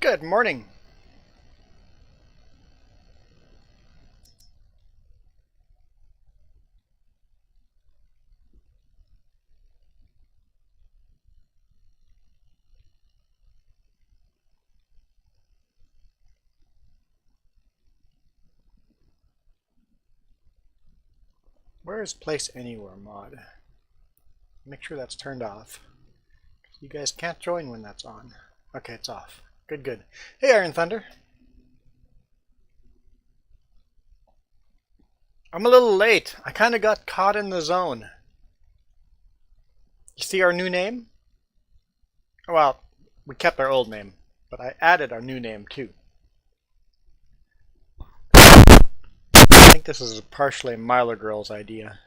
Good morning. Where is Place Anywhere mod? Make sure that's turned off. You guys can't join when that's on. Okay, it's off. Good, good. Hey, Iron Thunder. I'm a little late. I kind of got caught in the zone. You see our new name? Well, we kept our old name, but I added our new name too. I think this is partially Myler Girl's idea.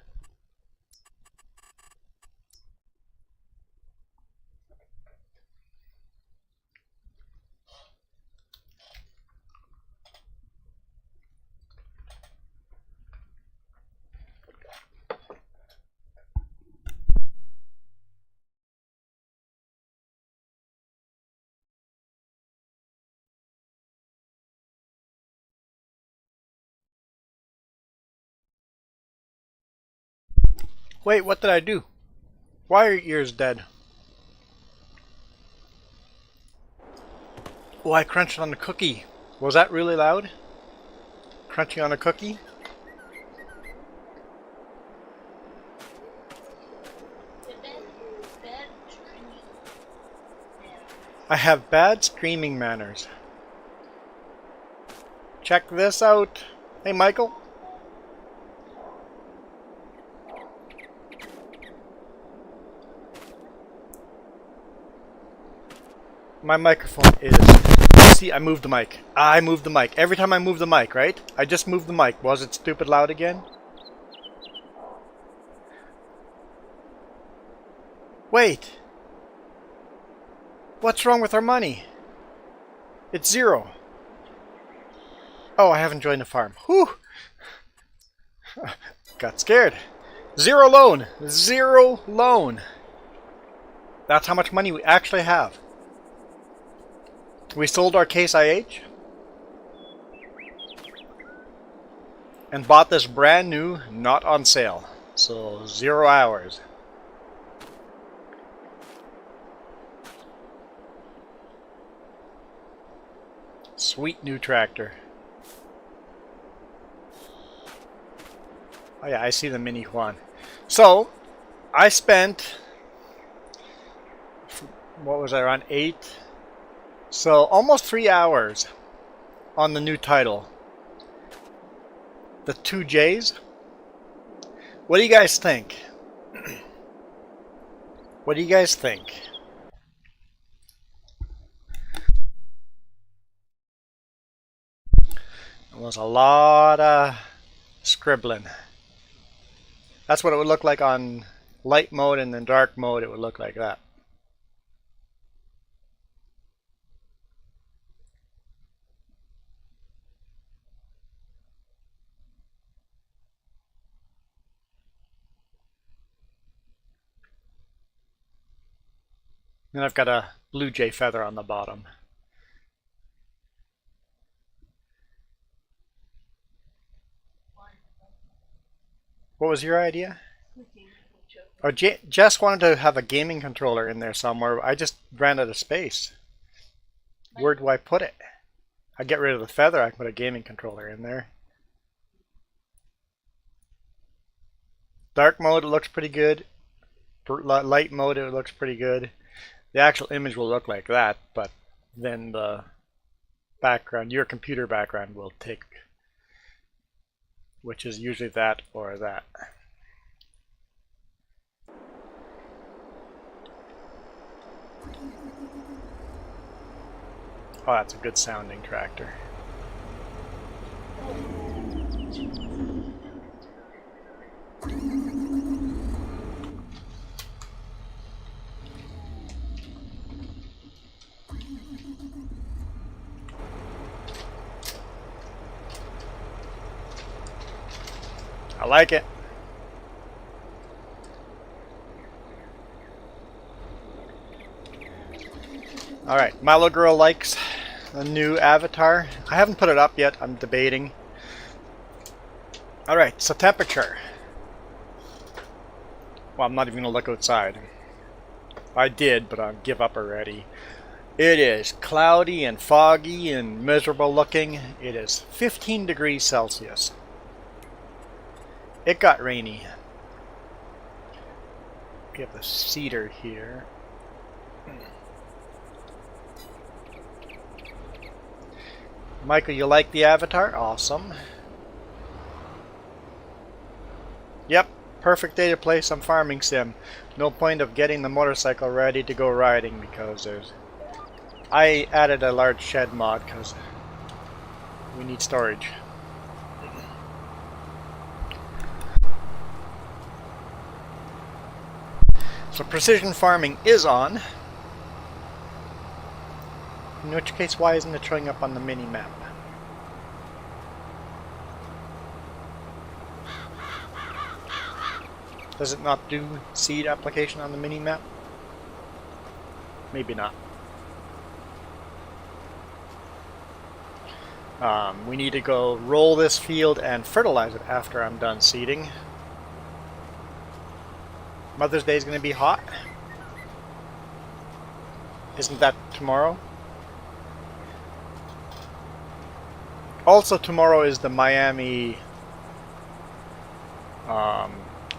Wait, what did I do? Why are your ears dead? Oh, I crunched on the cookie. Was that really loud? Crunching on a cookie? I have bad streaming manners. Check this out. Hey, Michael. My microphone is... See, I moved the mic. I moved the mic. Every time I move the mic, right? I just moved the mic. Was it stupid loud again? Wait. What's wrong with our money? It's 0. Oh, I haven't joined the farm. Whew. Got scared. 0 loan. 0 loan. That's how much money we actually have. We sold our Case IH and bought this brand new, not on sale. So 0 hours. Sweet new tractor. Oh yeah, I see the Mini Juan. So I spent, what was I, around 8? So almost 3 hours on the new title. The 2Js. What do you guys think? What do you guys think? It was a lot of scribbling. That's what it would look like on light mode, and then dark mode it would look like that. And I've got a Blue Jay feather on the bottom. What was your idea? Oh, Jess wanted to have a gaming controller in there somewhere. I just ran out of space. Where do I put it? I get rid of the feather, I can put a gaming controller in there. Dark mode, it looks pretty good. Light mode, it looks pretty good. The actual image will look like that, but then the background, your computer background will take, which is usually that or that. Oh, that's a good sounding tractor. I like it. Alright, Milo Girl likes a new avatar. I haven't put it up yet. I'm debating. Alright, so temperature. Well, I'm not even going to look outside. I did, but I'll give up already. It is cloudy and foggy and miserable looking. It is 15 degrees Celsius. It got rainy. We have the cedar here. Michael, you like the avatar? Awesome. Yep, perfect day to play some farming sim. No point of getting the motorcycle ready to go riding because there's... I added a large shed mod because we need storage. So precision farming is on. In which case, why isn't it showing up on the mini-map? Does it not do seed application on the mini-map? Maybe not. We need to go roll this field and fertilize it after I'm done seeding. Mother's Day is going to be hot. Isn't that tomorrow? Also tomorrow is the Miami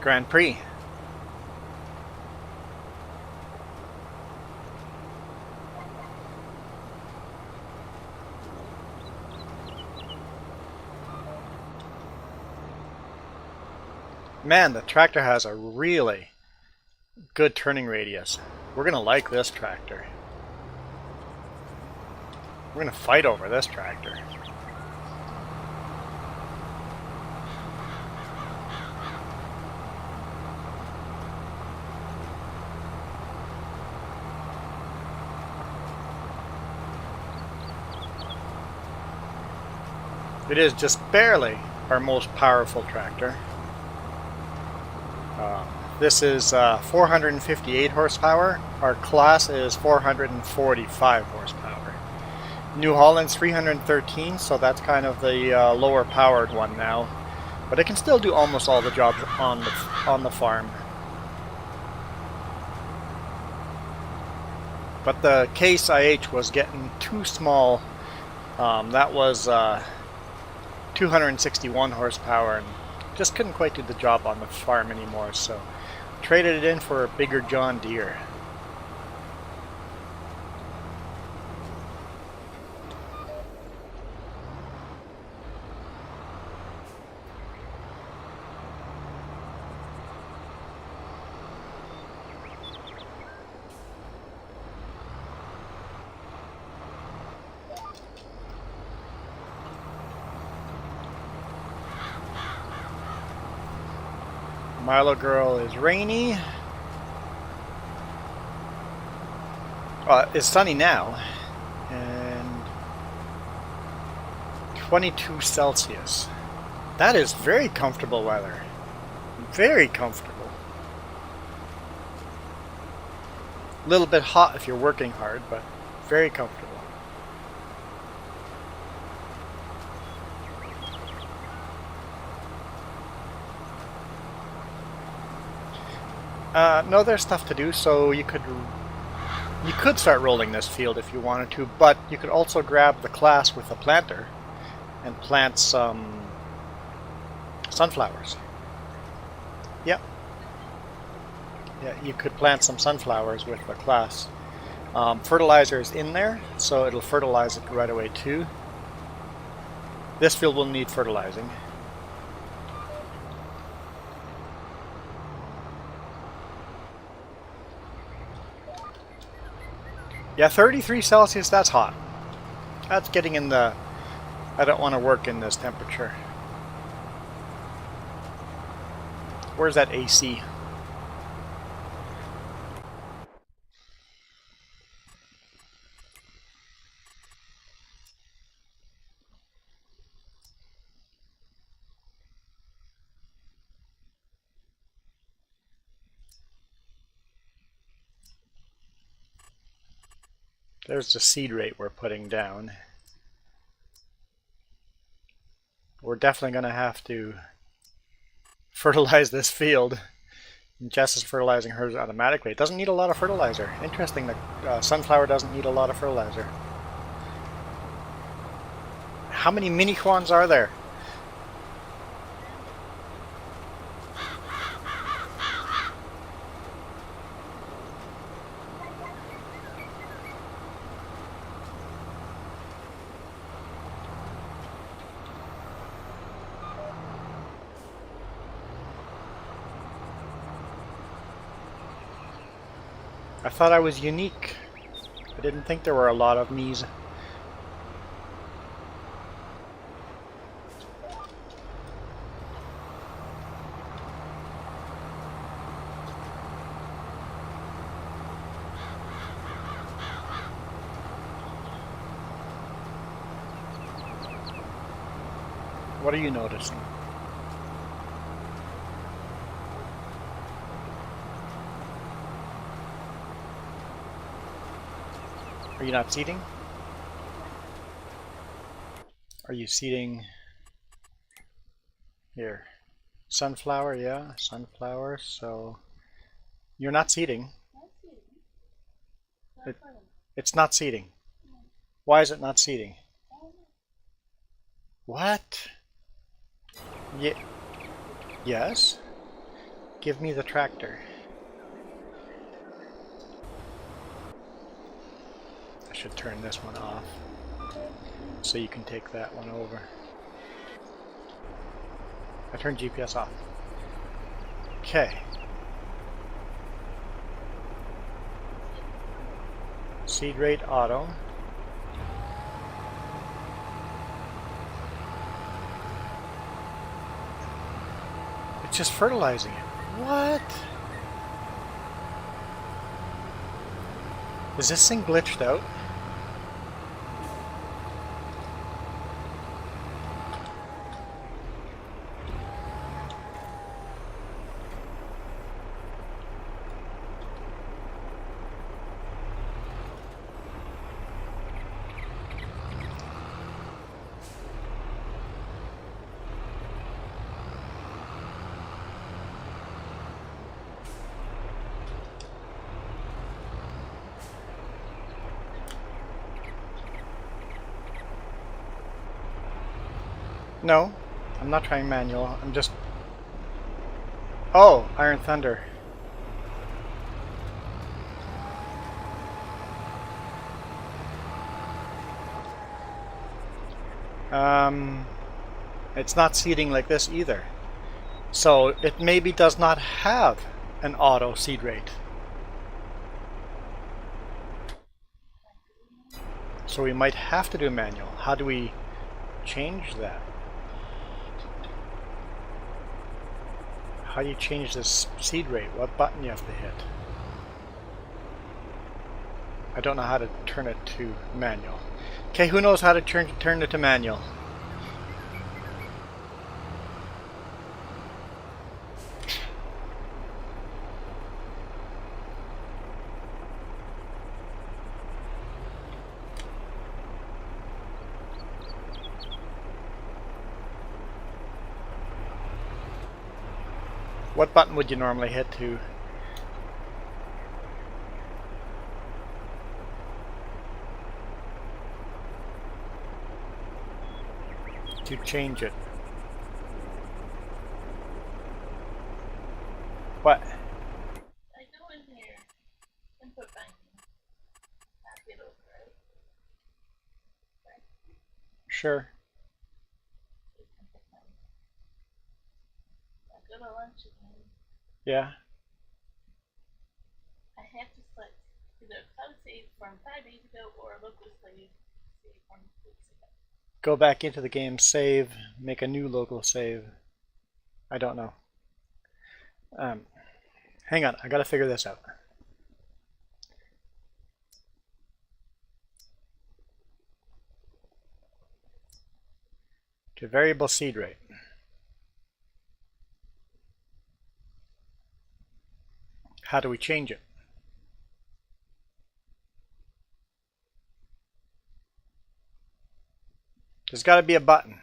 Grand Prix. Man, the tractor has a really good turning radius. We're gonna like this tractor. We're gonna fight over this tractor. It is just barely our most powerful tractor. This is 458 horsepower. Our class is 445 horsepower. New Holland's 313, so that's kind of the lower powered one now. But it can still do almost all the jobs on the farm. But the Case IH was getting too small. That was 261 horsepower and just couldn't quite do the job on the farm anymore, so traded it in for a bigger John Deere. Milo Girl is rainy. It's sunny now, and 22 Celsius. That is very comfortable weather. Very comfortable. A little bit hot if you're working hard, but very comfortable. No, there's stuff to do, so you could start rolling this field if you wanted to, but you could also grab the class with a planter and plant some sunflowers. Yep. Yeah, you could plant some sunflowers with the class. Fertilizer is in there, so it'll fertilize it right away too. This field will need fertilizing. Yeah, 33 Celsius, that's hot. That's getting in the... I don't want to work in this temperature. Where's that AC? There's the seed rate we're putting down. We're definitely going to have to fertilize this field. Jess is fertilizing hers automatically. It doesn't need a lot of fertilizer. Interesting that sunflower doesn't need a lot of fertilizer. How many mini Juans are there? I thought I was unique. I didn't think there were a lot of me's. What are you noticing? Are you not seeding? Are you seeding here? Sunflower, yeah, sunflower, so you're not seeding. It's not seeding. Why is it not seeding? What? Yes? Give me the tractor. I should turn this one off so you can take that one over. I turned GPS off. Okay. Seed rate auto. It's just fertilizing it. What? Is this thing glitched out? No, I'm not trying manual. I'm just... Oh, Iron Thunder. It's not seeding like this either. So it maybe does not have an auto seed rate. So we might have to do manual. How do we change that? How do you change this seed rate? What button you have to hit? I don't know how to turn it to manual. Okay, who knows how to turn it to manual? What button would you normally hit to change it? What? I go in here, input banking, tap it over, right? Sure. I go to lunch again. Yeah. I have to select either cloud save from 5 days ago or local save from 2 weeks ago. Go back into the game, save, make a new local save. I don't know. Hang on, I gotta figure this out. Okay, variable seed rate. How do we change it? There's got to be a button.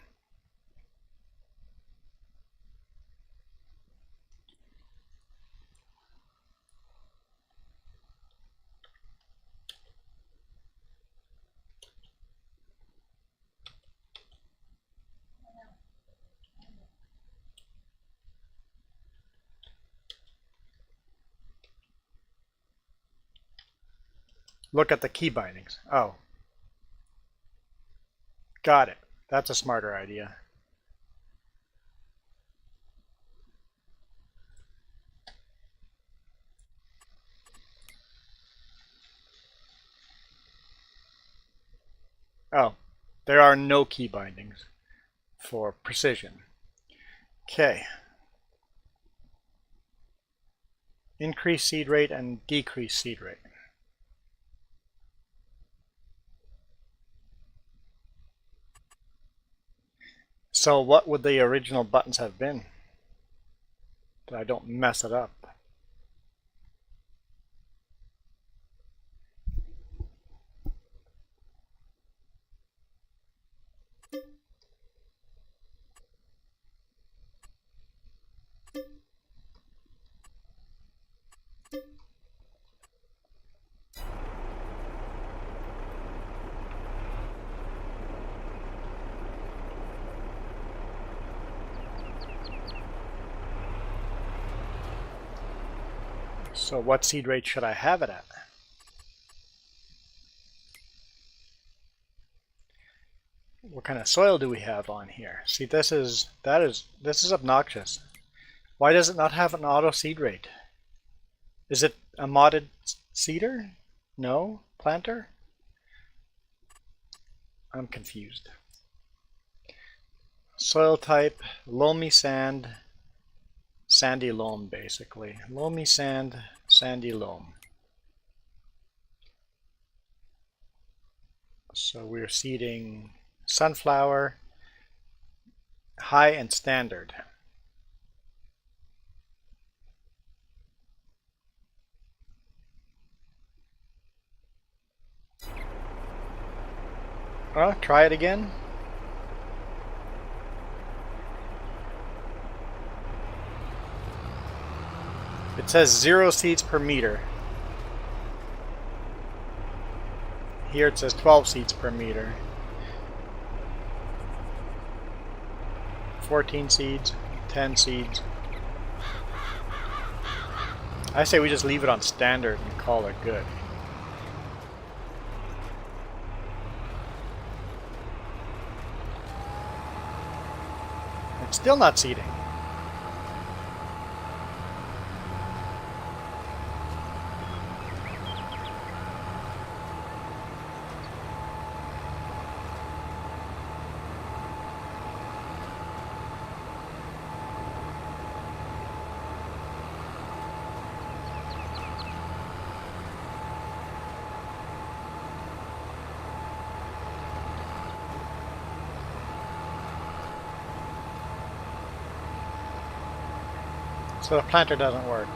Look at the key bindings. Oh. Got it. That's a smarter idea. Oh, there are no key bindings for precision. Okay. Increase seed rate and decrease seed rate. So what would the original buttons have been? That I don't mess it up. So what seed rate should I have it at? What kind of soil do we have on here? See, this is obnoxious. Why does it not have an auto seed rate? Is it a modded seeder? No? Planter? I'm confused. Soil type, loamy sand, sandy loam basically. Loamy sand, sandy loam. So we're seeding sunflower, high and standard. Try it again. It says 0 seeds per meter. Here it says 12 seeds per meter. 14 seeds, 10 seeds. I say we just leave it on standard and call it good. It's still not seeding. So the planter doesn't work.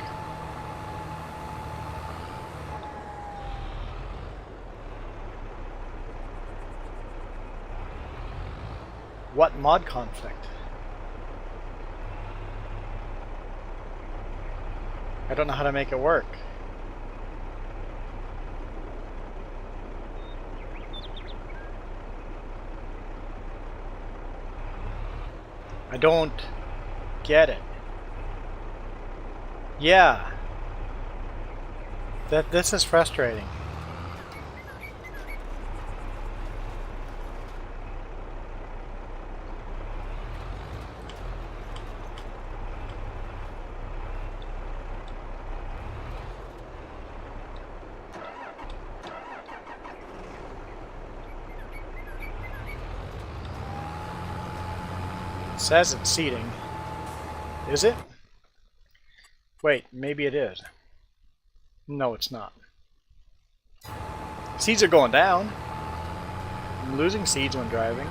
What mod conflict? I don't know how to make it work. I don't get it. Yeah. This is frustrating. It says it's seeding. Is it? Wait, maybe it is. No, it's not. Seeds are going down. I'm losing seeds when driving.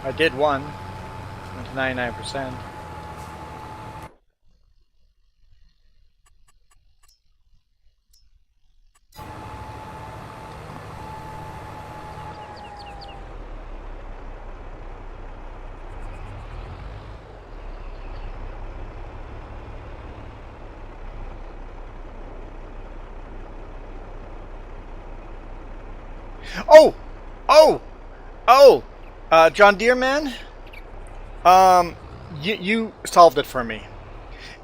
I did one. Went to 99%. Oh! Oh! Oh! John Deere man? You solved it for me.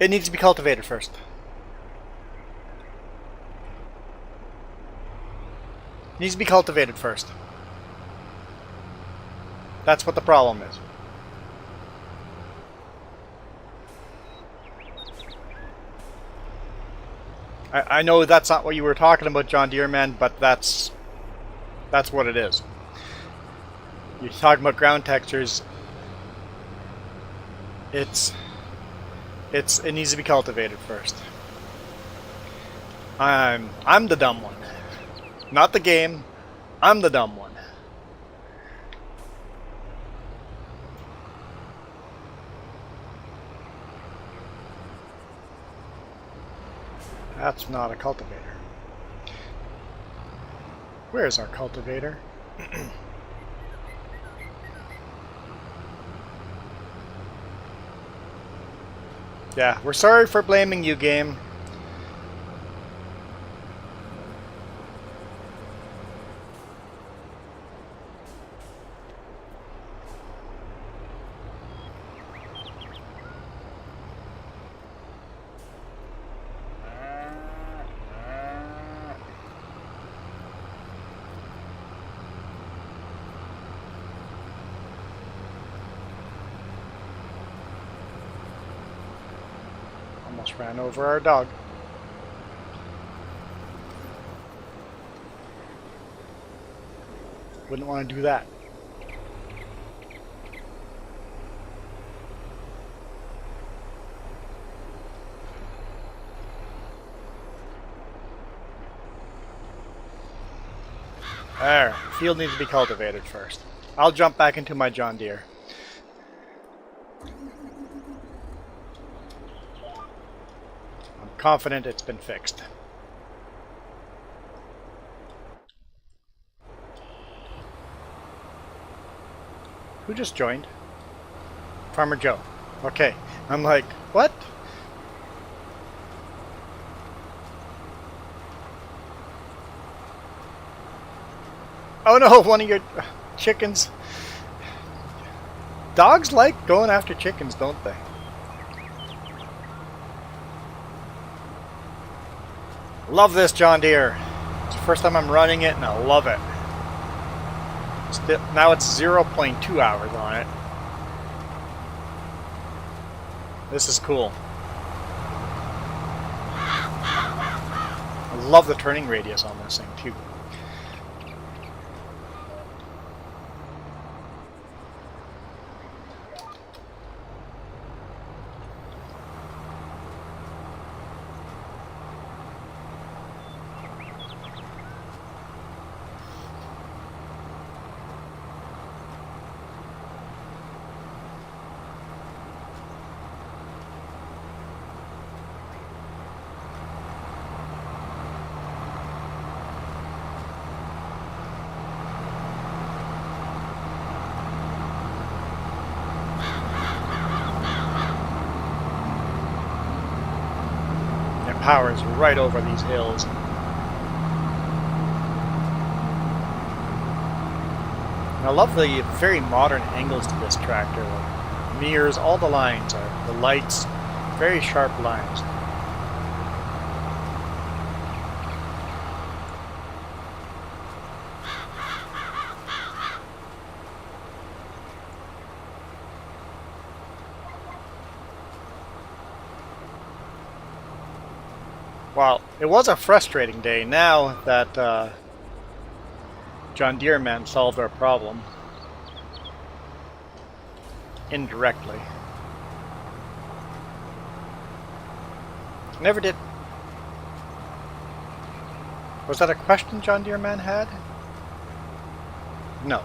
It needs to be cultivated first. It needs to be cultivated first. That's what the problem is. I know that's not what you were talking about, John Deere man, but that's what it is. You're talking about ground textures. It needs to be cultivated first. I'm the dumb one. Not the game. I'm the dumb one. That's not a cultivator. Where's our cultivator? Yeah, we're sorry for blaming you, game. Almost ran over our dog. Wouldn't want to do that. There, field needs to be cultivated first. I'll jump back into my John Deere. I'm confident it's been fixed. Who just joined? Farmer Joe. Okay. I'm like, what? Oh no, one of your chickens. Dogs like going after chickens, don't they? Love this John Deere. It's the first time I'm running it and I love it. Now it's 0.2 hours on it. This is cool. I love the turning radius on this thing too. Powers right over these hills. And I love the very modern angles to this tractor. Like mirrors, all the lines are the lights, very sharp lines. Well, it was a frustrating day now that John Deere man solved our problem. Indirectly. Never did. Was that a question John Deere man had? No.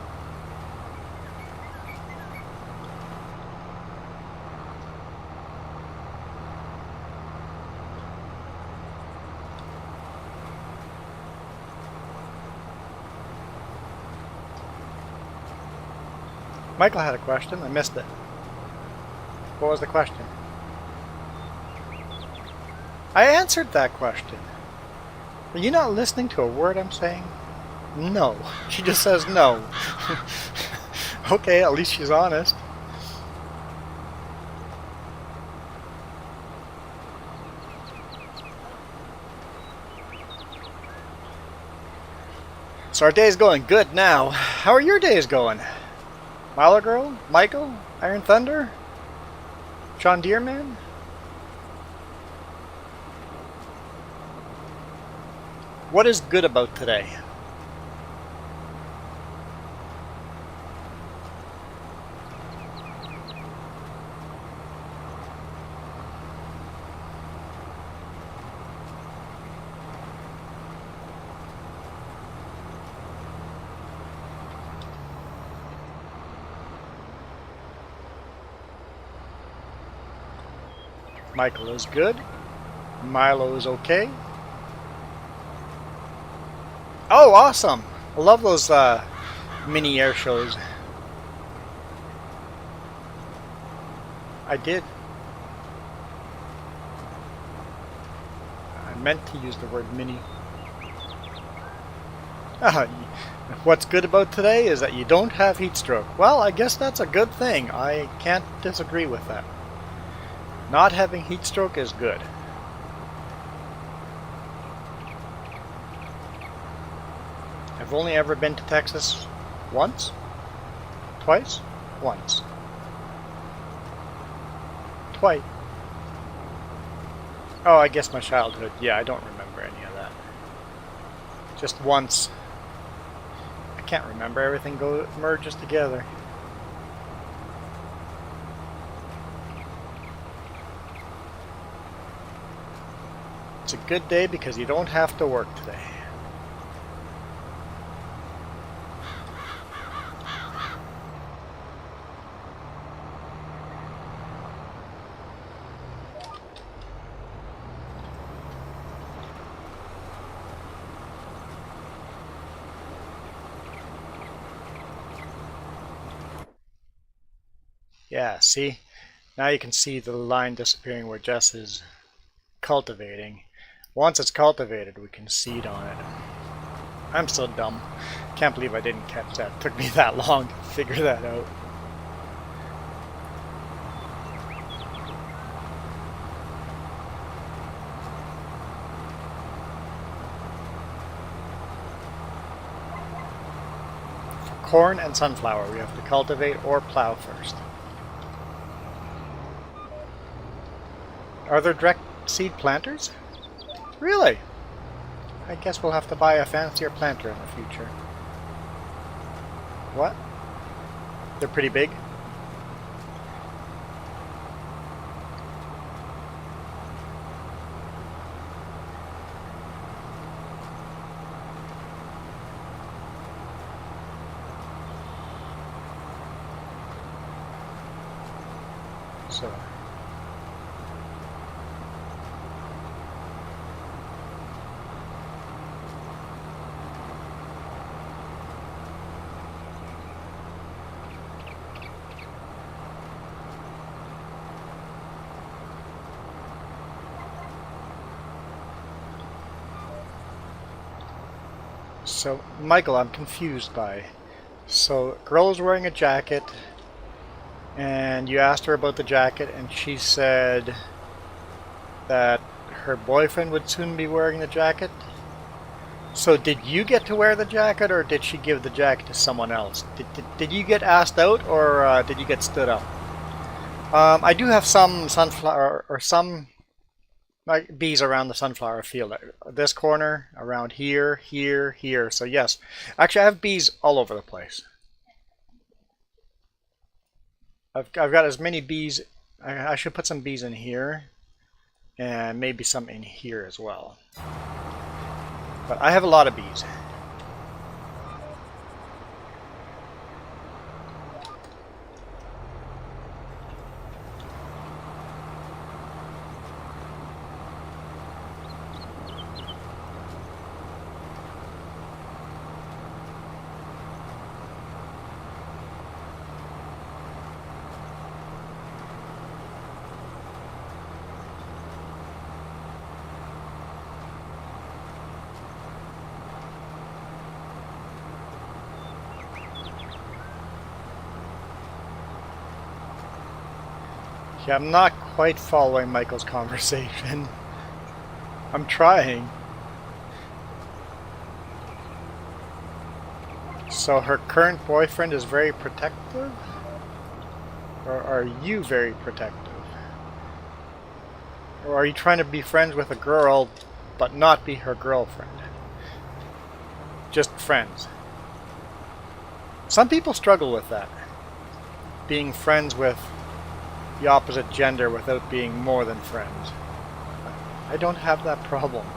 Michael had a question. I missed it. What was the question? I answered that question. Are you not listening to a word I'm saying? No. She just says no. Okay, at least she's honest. So our day's going good now. How are your days going? Milo Girl? Michael? Iron Thunder? John Deerman? What is good about today? Michael is good. Milo is okay. Oh, awesome! I love those mini air shows. I did. I meant to use the word mini. What's good about today is that you don't have heat stroke. Well, I guess that's a good thing. I can't disagree with that. Not having heat stroke is good. I've only ever been to Texas once, twice, once, twice. Oh, I guess my childhood. Yeah, I don't remember any of that. Just once. I can't remember. Everything merges together. It's a good day because you don't have to work today. Yeah, see? Now you can see the line disappearing where Jess is cultivating. Once it's cultivated, we can seed on it. I'm so dumb. Can't believe I didn't catch that. It took me that long to figure that out. For corn and sunflower, we have to cultivate or plow first. Are there direct seed planters? Really? I guess we'll have to buy a fancier planter in the future. What? They're pretty big? So... So, Michael, I'm confused by... So, girl's wearing a jacket, and you asked her about the jacket, and she said that her boyfriend would soon be wearing the jacket. So, did you get to wear the jacket, or did she give the jacket to someone else? Did you get asked out, or did you get stood up? I do have some sunflower, or some... like bees around the sunflower field. This corner, around here, here, here. So yes, actually I have bees all over the place. I've got as many bees. I should put some bees in here, and maybe some in here as well. But I have a lot of bees. Yeah, I'm not quite following Michael's conversation. I'm trying. So her current boyfriend is very protective? Or are you very protective? Or are you trying to be friends with a girl but not be her girlfriend? Just friends. Some people struggle with that. Being friends with the opposite gender without being more than friends. I don't have that problem.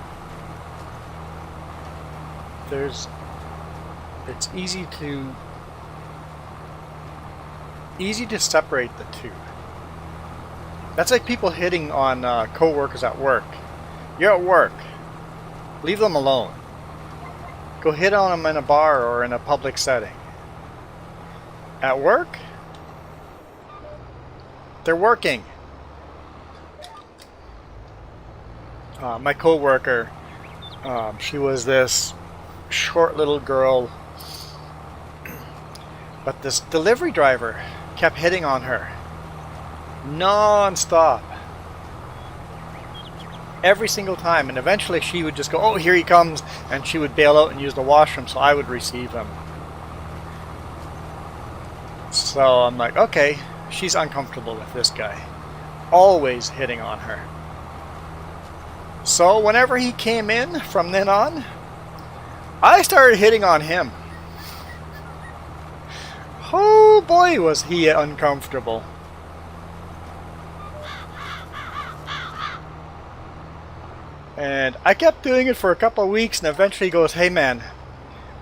It's easy to separate the two. That's like people hitting on co-workers at work. You're at work. Leave them alone. Go hit on them in a bar or in a public setting. At work? They're working. My co-worker, she was this short little girl, but this delivery driver kept hitting on her non-stop every single time, and eventually she would just go, oh, here he comes, and she would bail out and use the washroom so I would receive him. So I'm like, okay, she's uncomfortable with this guy, always hitting on her. So whenever he came in from then on, I started hitting on him. Oh boy, was he uncomfortable. And I kept doing it for a couple of weeks, and eventually he goes, hey man,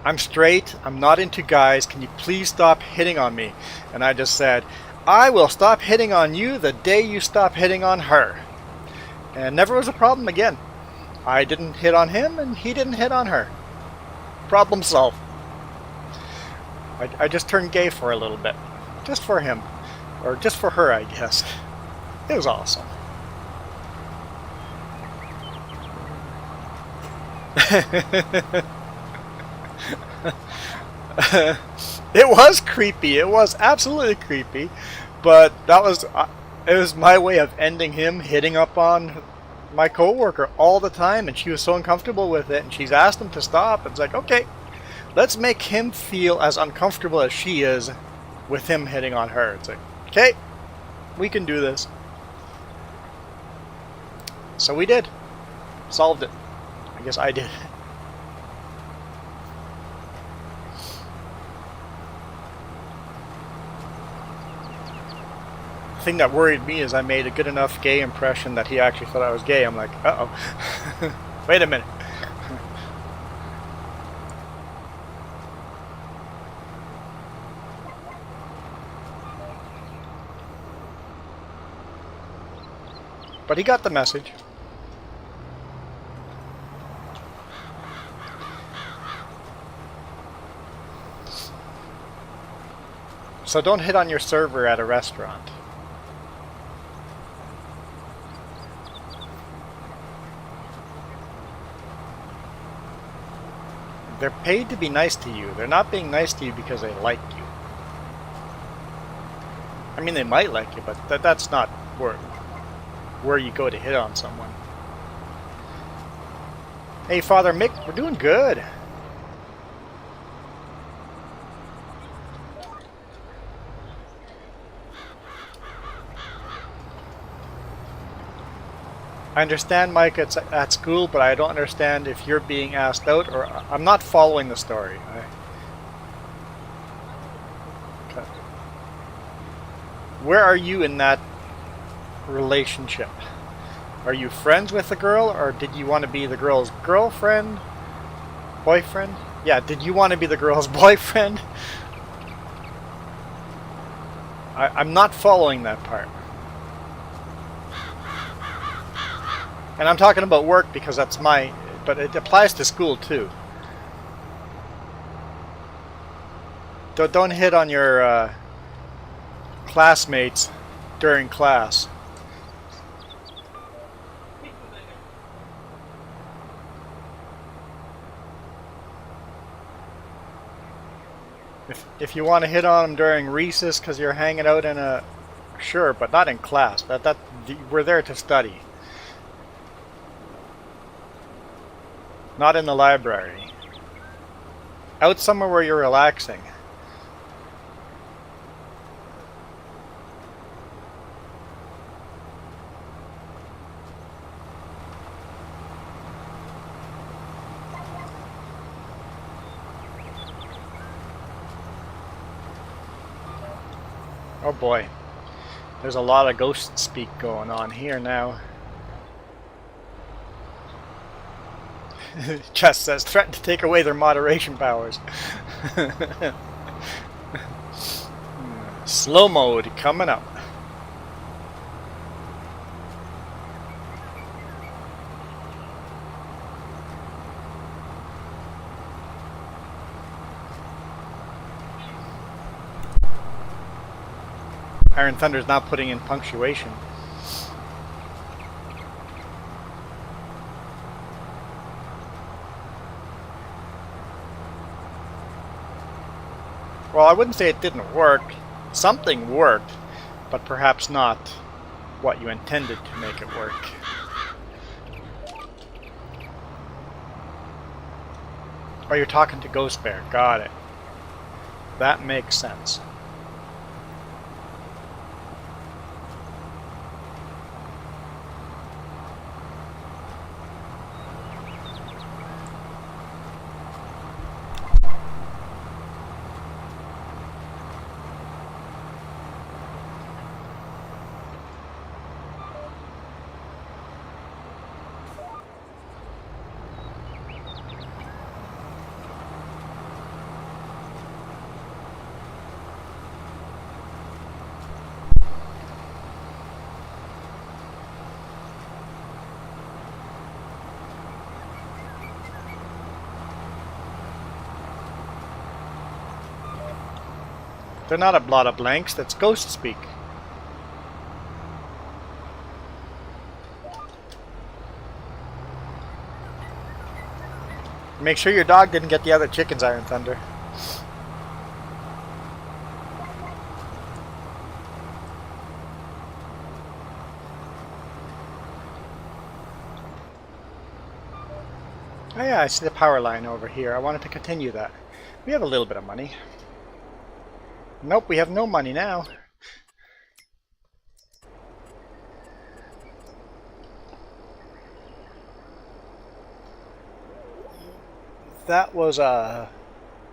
I'm straight, I'm not into guys, can you please stop hitting on me? And I just said, I will stop hitting on you the day you stop hitting on her. And never was a problem again. I didn't hit on him, and he didn't hit on her. Problem solved. I just turned gay for a little bit. Just for him. Or just for her, I guess. It was awesome. It was creepy. It was absolutely creepy. But that was... it was my way of ending him hitting up on my coworker all the time, and she was so uncomfortable with it, and she's asked him to stop. It's like, okay, let's make him feel as uncomfortable as she is with him hitting on her. It's like, okay, we can do this. So we did. Solved it. I guess I did. The thing that worried me is I made a good enough gay impression that he actually thought I was gay. I'm like, uh-oh. Wait a minute. But he got the message. So don't hit on your server at a restaurant. They're paid to be nice to you. They're not being nice to you because they like you. I mean, they might like you, but that's not where you go to hit on someone. Hey, Father Mick, we're doing good. I understand, Mike, it's at school, but I don't understand if you're being asked out, or I'm not following the story. Okay. Where are you in that relationship? Are you friends with the girl, or did you want to be the girl's girlfriend? Boyfriend? Yeah, did you want to be the girl's boyfriend? I'm not following that part. And I'm talking about work because that's but it applies to school too. Don't hit on your classmates during class. If you want to hit on them during recess because you're hanging out in a Sure, but not in class. We're there to study. Not in the library. Out somewhere where you're relaxing. Oh boy. There's a lot of ghost speak going on here now. Chess says, threaten to take away their moderation powers. Slow mode coming up. Iron Thunder's not putting in punctuation. Well, I wouldn't say it didn't work. Something worked, but perhaps not what you intended to make it work. Oh, you're talking to Ghost Bear. Got it. That makes sense. They're not a blot of blanks, that's ghost speak. Make sure your dog didn't get the other chickens, Iron Thunder. Oh yeah, I see the power line over here. I wanted to continue that. We have a little bit of money. Nope, we have no money now. That was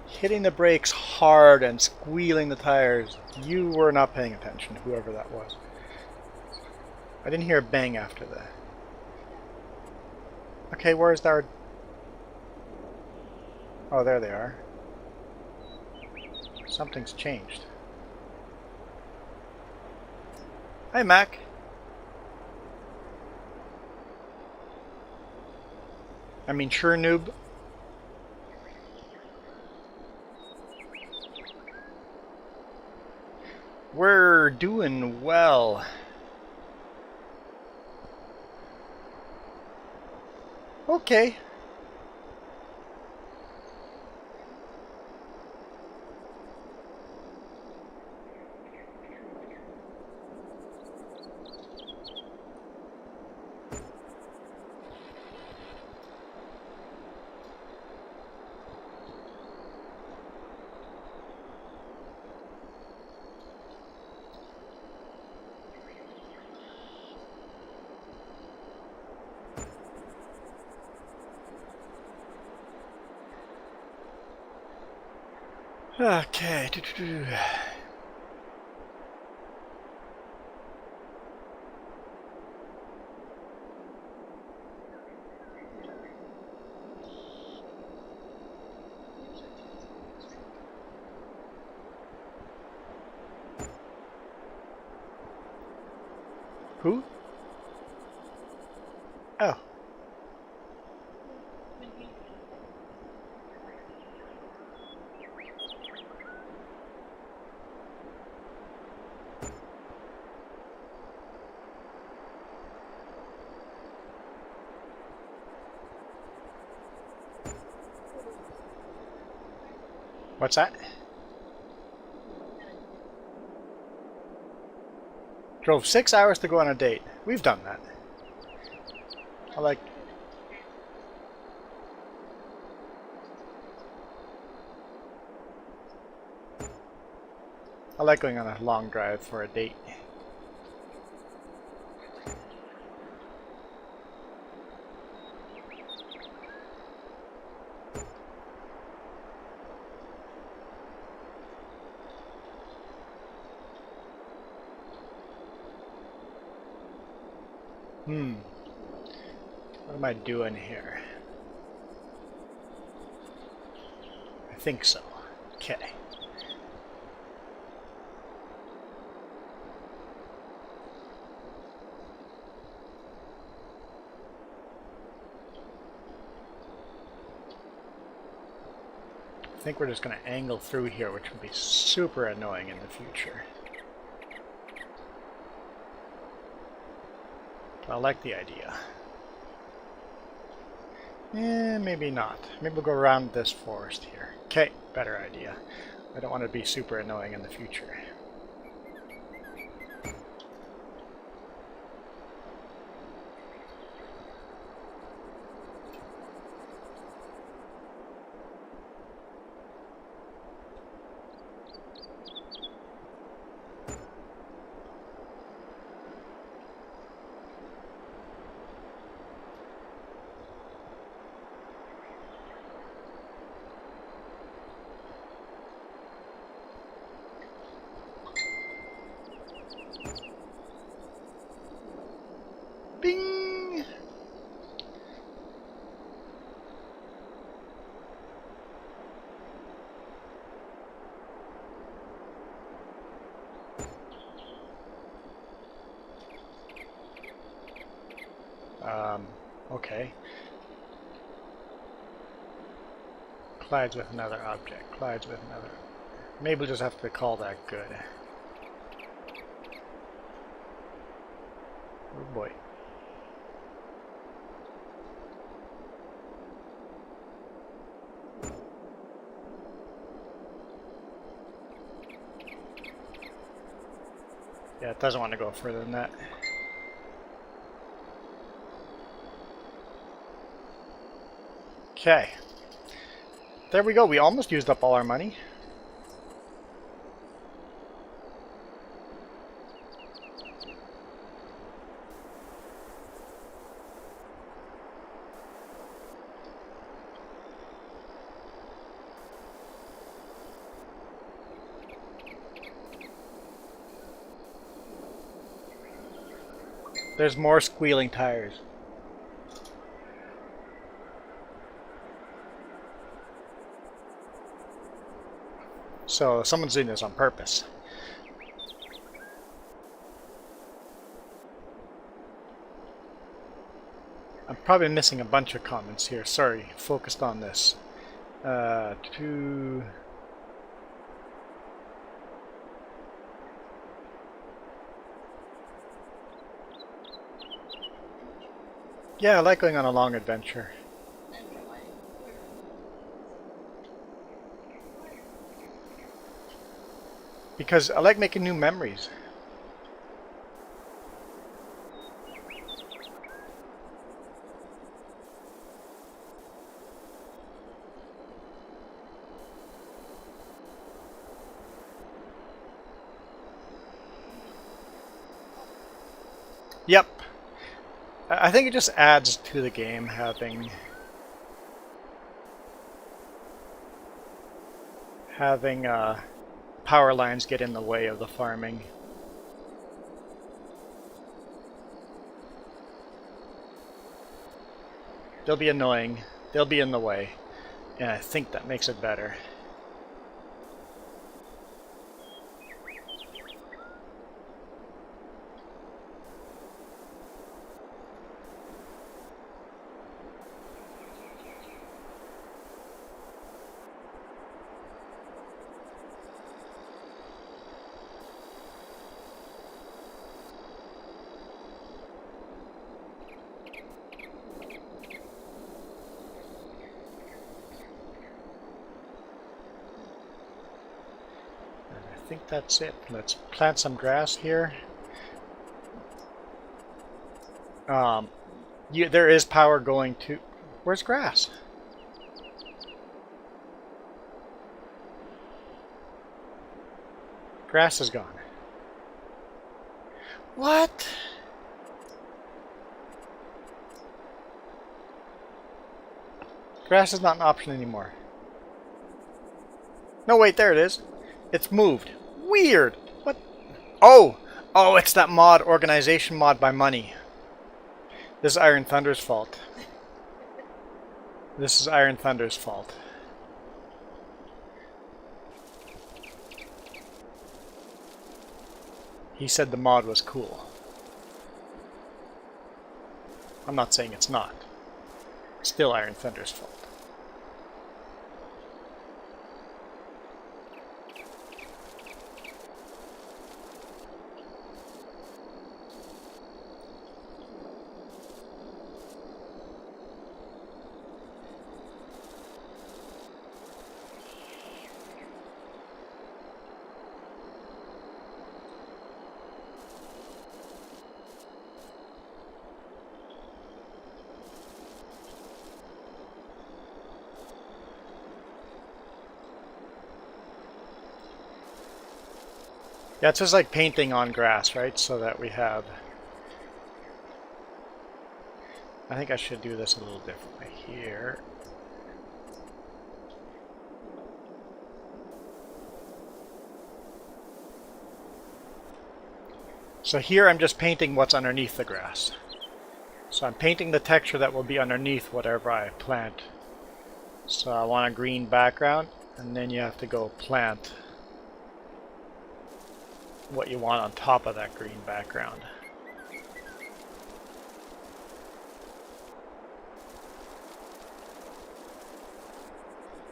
hitting the brakes hard and squealing the tires. You were not paying attention, whoever that was. I didn't hear a bang after that. Okay, where's our... Oh, there they are. Something's changed. Hi, Mac. I mean, sure, noob. We're doing well. Okay. Okay. Who? Oh. What's that? Drove 6 hours to go on a date. We've done that. I like... I like going on a long drive for a date. What am I doing here? I think so. Okay. I think we're just going to angle through here, which will be super annoying in the future. I like the idea. Maybe not. Maybe we'll go around this forest here. Okay, better idea. I don't want to be super annoying in the future. Bing! Okay. Collides with another object. Collides with another. Maybe we'll just have to call that good. Oh boy. Yeah, it doesn't want to go further than that. Okay. There we go. We almost used up all our money. There's more squealing tires. So someone's doing this on purpose. I'm probably missing a bunch of comments here. Sorry, focused on this. Yeah, I like going on a long adventure. Because I like making new memories. Yep. I think it just adds to the game having power lines get in the way of the farming. They'll be annoying. They'll be in the way. And I think that makes it better. I think that's it. Let's plant some grass here. Um, there is power going to... Where's grass? Grass is gone. What? Grass is not an option anymore. No, wait, there it is. It's moved. Weird. What? Oh! Oh, it's that mod, organization mod by Money. This is Iron Thunder's fault. This is Iron Thunder's fault. He said the mod was cool. I'm not saying it's not. It's still Iron Thunder's fault. Yeah, it's just like painting on grass, right? So that we have... I think I should do this a little differently here. So here I'm just painting what's underneath the grass. So I'm painting the texture that will be underneath whatever I plant. So I want a green background, and then you have to go plant what you want on top of that green background.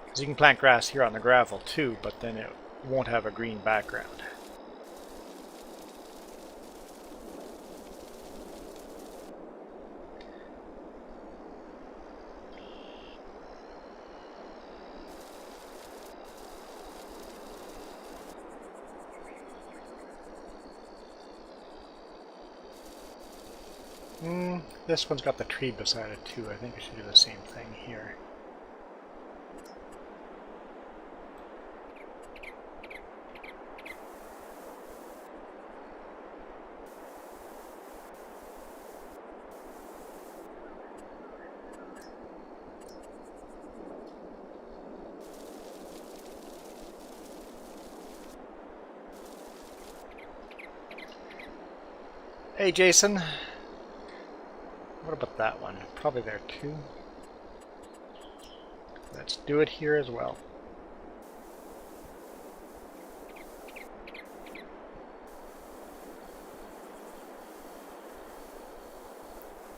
Because you can plant grass here on the gravel too, but then it won't have a green background. This one's got the tree beside it too. I think I should do the same thing here. Hey Jason. What about that one? Probably there too. Let's do it here as well.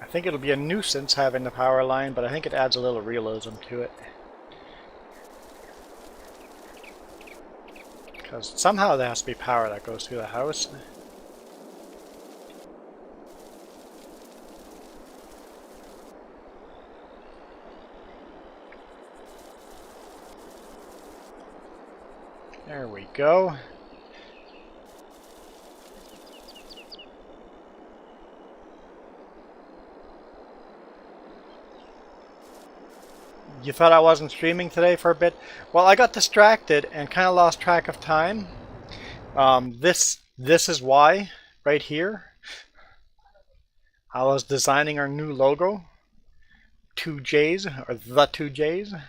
I think it'll be a nuisance having the power line, but I think it adds a little realism to it. Because somehow there has to be power that goes through the house. There we go. You thought I wasn't streaming today for a bit? Well, I got distracted and kind of lost track of time. This is why, right here. I was designing our new logo. 2Js, or the 2Js.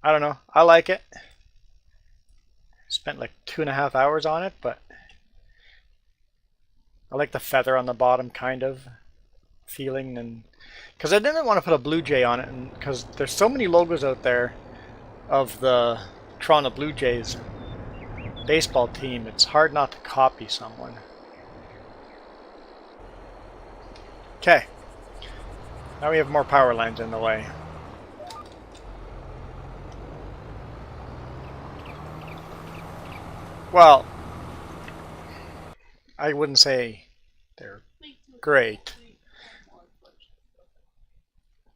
I don't know. I like it. Spent like 2.5 hours on it, but I like the feather on the bottom kind of feeling, and because I didn't want to put a Blue Jay on it, and because there's so many logos out there of the Toronto Blue Jays baseball team, it's hard not to copy someone. Okay. Now we have more power lines in the way. Well, I wouldn't say they're great,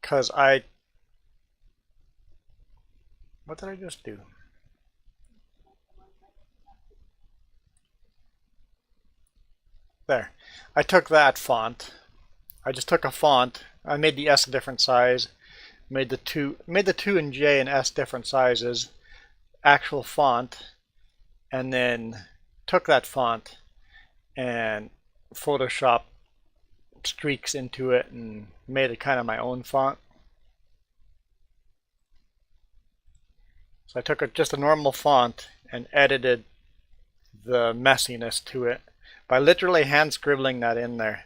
because what did I just do? There. I took that font. I just took a font. I made the S a different size. Made the two and J and S different sizes. Actual font. And then took that font and Photoshop streaks into it and made it kind of my own font. So I took just a normal font and edited the messiness to it by literally hand scribbling that in there.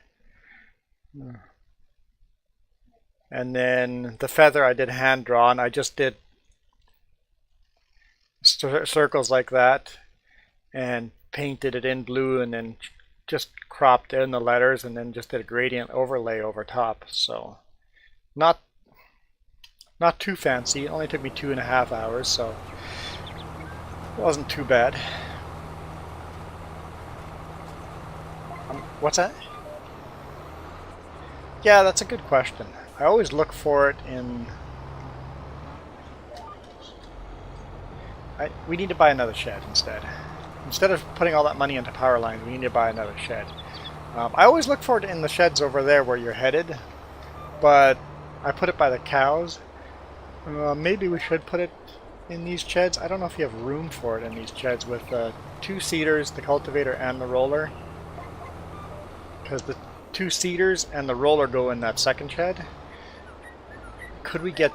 And then the feather I did hand drawn. I just did circles like that and painted it in blue and then just cropped in the letters and then just did a gradient overlay over top. So not too fancy. It only took me 2.5 hours, so it wasn't too bad. What's that? Yeah, that's a good question. I always look for it in... we need to buy another shed instead. Instead of putting all that money into power lines, we need to buy another shed. I always look for it in the sheds over there where you're headed, but I put it by the cows. Maybe we should put it in these sheds. I don't know if you have room for it in these sheds with 2 seeders, the cultivator, and the roller. Because the 2 seeders and the roller go in that second shed. Could we get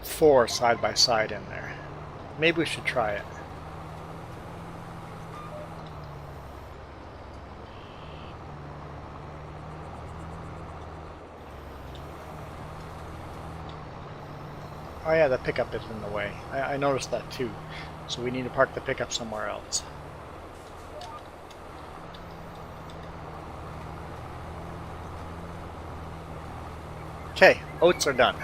4 side by side in there? Maybe we should try it. Oh yeah, the pickup is in the way. I noticed that too. So we need to park the pickup somewhere else. Okay, oats are done.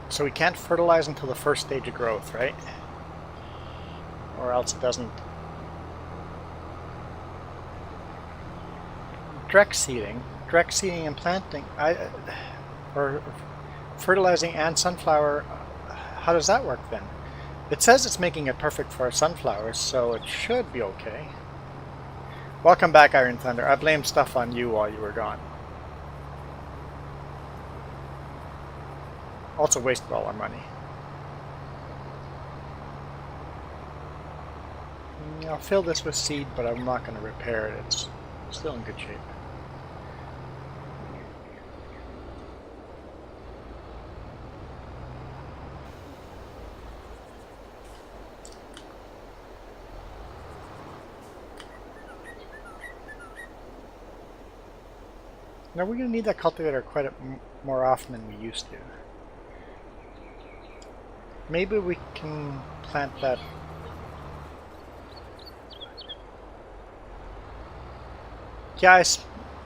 So we can't fertilize until the first stage of growth, right? Or else it doesn't. Direct seeding and planting, or fertilizing and sunflower, how does that work then? It says it's making it perfect for sunflowers, so it should be okay. Welcome back, Iron Thunder. I blamed stuff on you while you were gone. Also wasted all our money. I'll fill this with seed, but I'm not going to repair it. It's still in good shape. Now we're going to need that cultivator quite more often than we used to. Maybe we can plant that.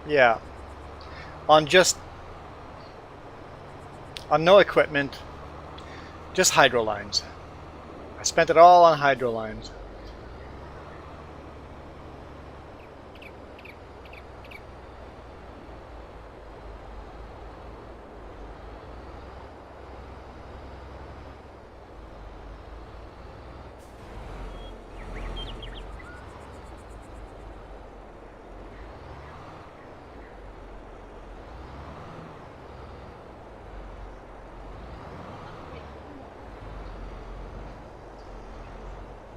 Yeah. On no equipment, just hydro lines. I spent it all on hydro lines.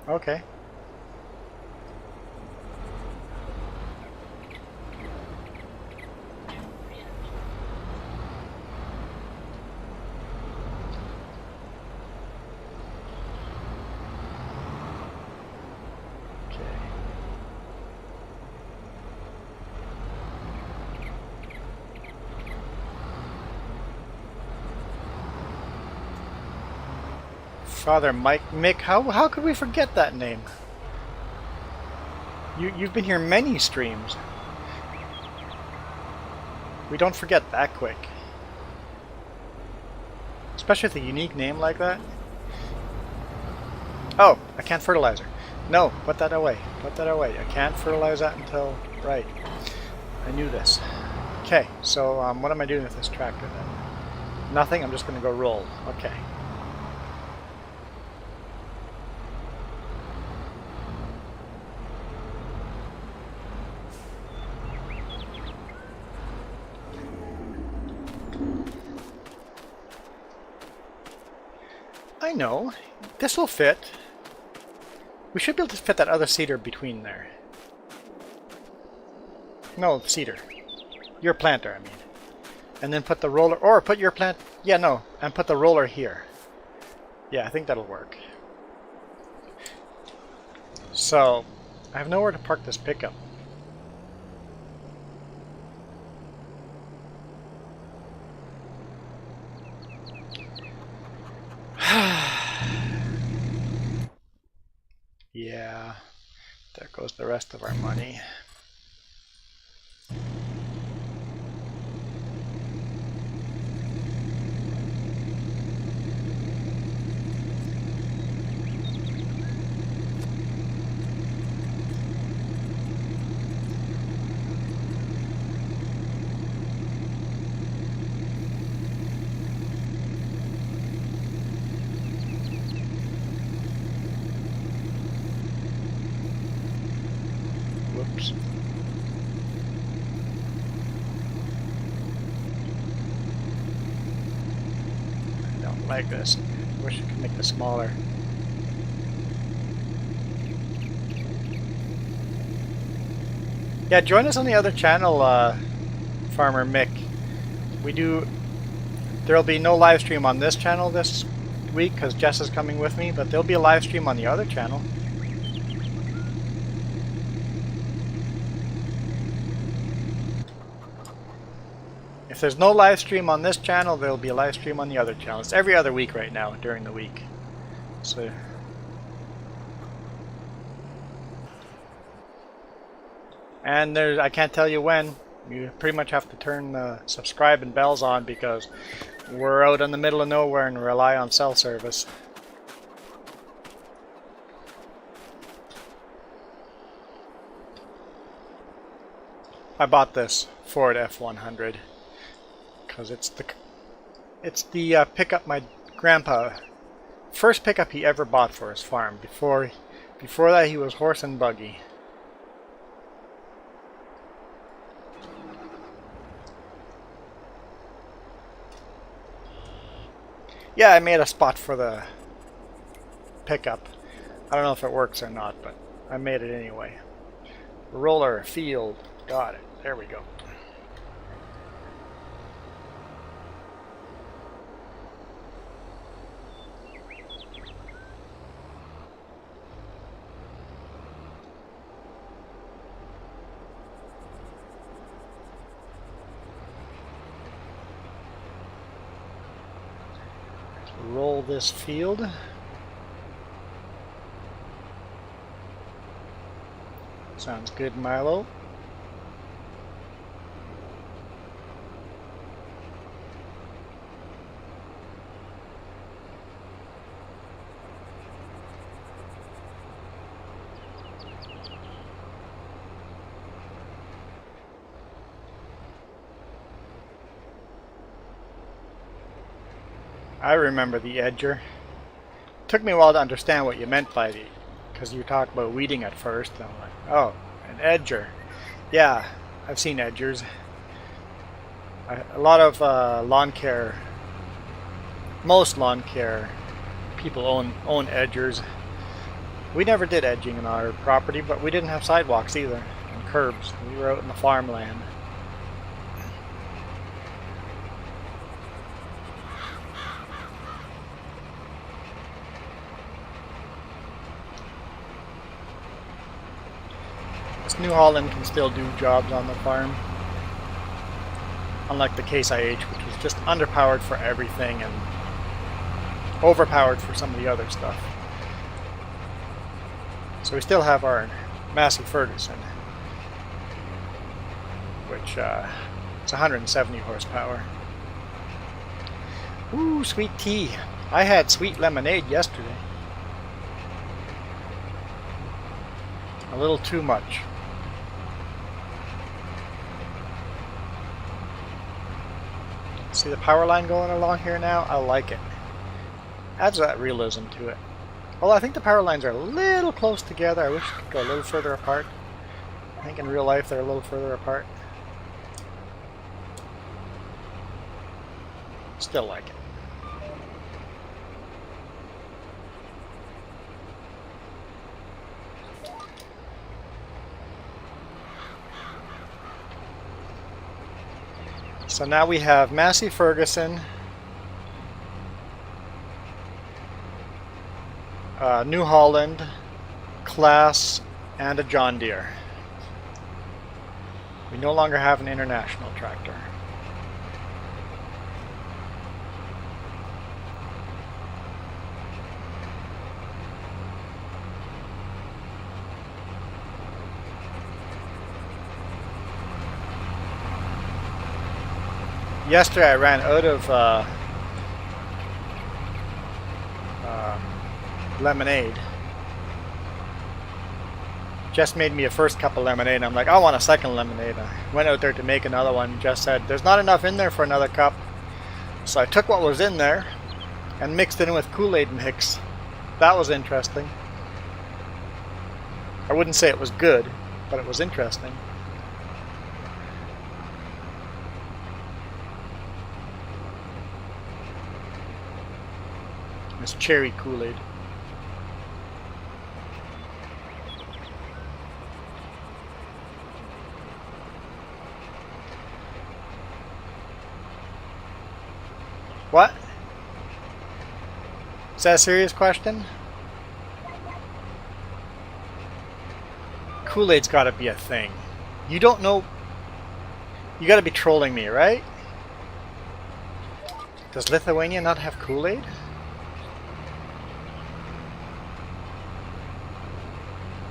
Okay. Father Mick, how could we forget that name? You've been here many streams. We don't forget that quick. Especially with a unique name like that. Oh, I can't fertilize her. No, put that away. Put that away. I can't fertilize that until... Right. I knew this. Okay, so what am I doing with this tractor then? Nothing, I'm just going to go roll. Okay. I know. This will fit. We should be able to fit that other cedar between there. No, cedar. Your planter, I mean. And then put the roller, or put your plant, yeah, no, and put the roller here. Yeah, I think that'll work. So, I have nowhere to park this pickup. Yeah, there goes the rest of our money. Whoops. I don't like this. I wish I could make this smaller. Yeah, join us on the other channel, Farmer Mick. There'll be no live stream on this channel this week because Jess is coming with me, but there'll be a live stream on the other channel. If there's no live stream on this channel, there'll be a live stream on the other channel. It's every other week right now during the week. So and I can't tell you when. You pretty much have to turn the subscribe and bells on because we're out in the middle of nowhere and rely on cell service. I bought this Ford F100 because it's the pickup my grandpa, first pickup he ever bought for his farm. Before that he was horse and buggy. Yeah, I made a spot for the pickup. I don't know if it works or not, but I made it anyway. Roller, field, got it. There we go. Roll this field. Sounds good, Milo. I remember the edger. Took me a while to understand what you meant by because you talked about weeding at first. And I'm like, oh, an edger. Yeah, I've seen edgers. A lot of lawn care, most lawn care people own edgers. We never did edging in our property, but we didn't have sidewalks either and curbs. We were out in the farmland. New Holland can still do jobs on the farm, unlike the Case IH, which was just underpowered for everything and overpowered for some of the other stuff. So we still have our Massey Ferguson, which It's 170 horsepower. Ooh, sweet tea. I had sweet lemonade yesterday. A little too much. See the power line going along here now? I like it. Adds that realism to it. Although I think the power lines are a little close together. I wish they could go a little further apart. I think in real life they're a little further apart. Still like it. So now we have Massey Ferguson, New Holland, Claas, and a John Deere. We no longer have an international tractor. Yesterday I ran out of lemonade. Jess made me a first cup of lemonade and I'm like, I want a second lemonade. I went out there to make another one. Jess said, there's not enough in there for another cup. So I took what was in there and mixed it in with Kool-Aid mix. That was interesting. I wouldn't say it was good, but it was interesting. It's cherry Kool-Aid. What? Is that a serious question? Kool-Aid's gotta be a thing. You don't know... You gotta be trolling me, right? Does Lithuania not have Kool-Aid?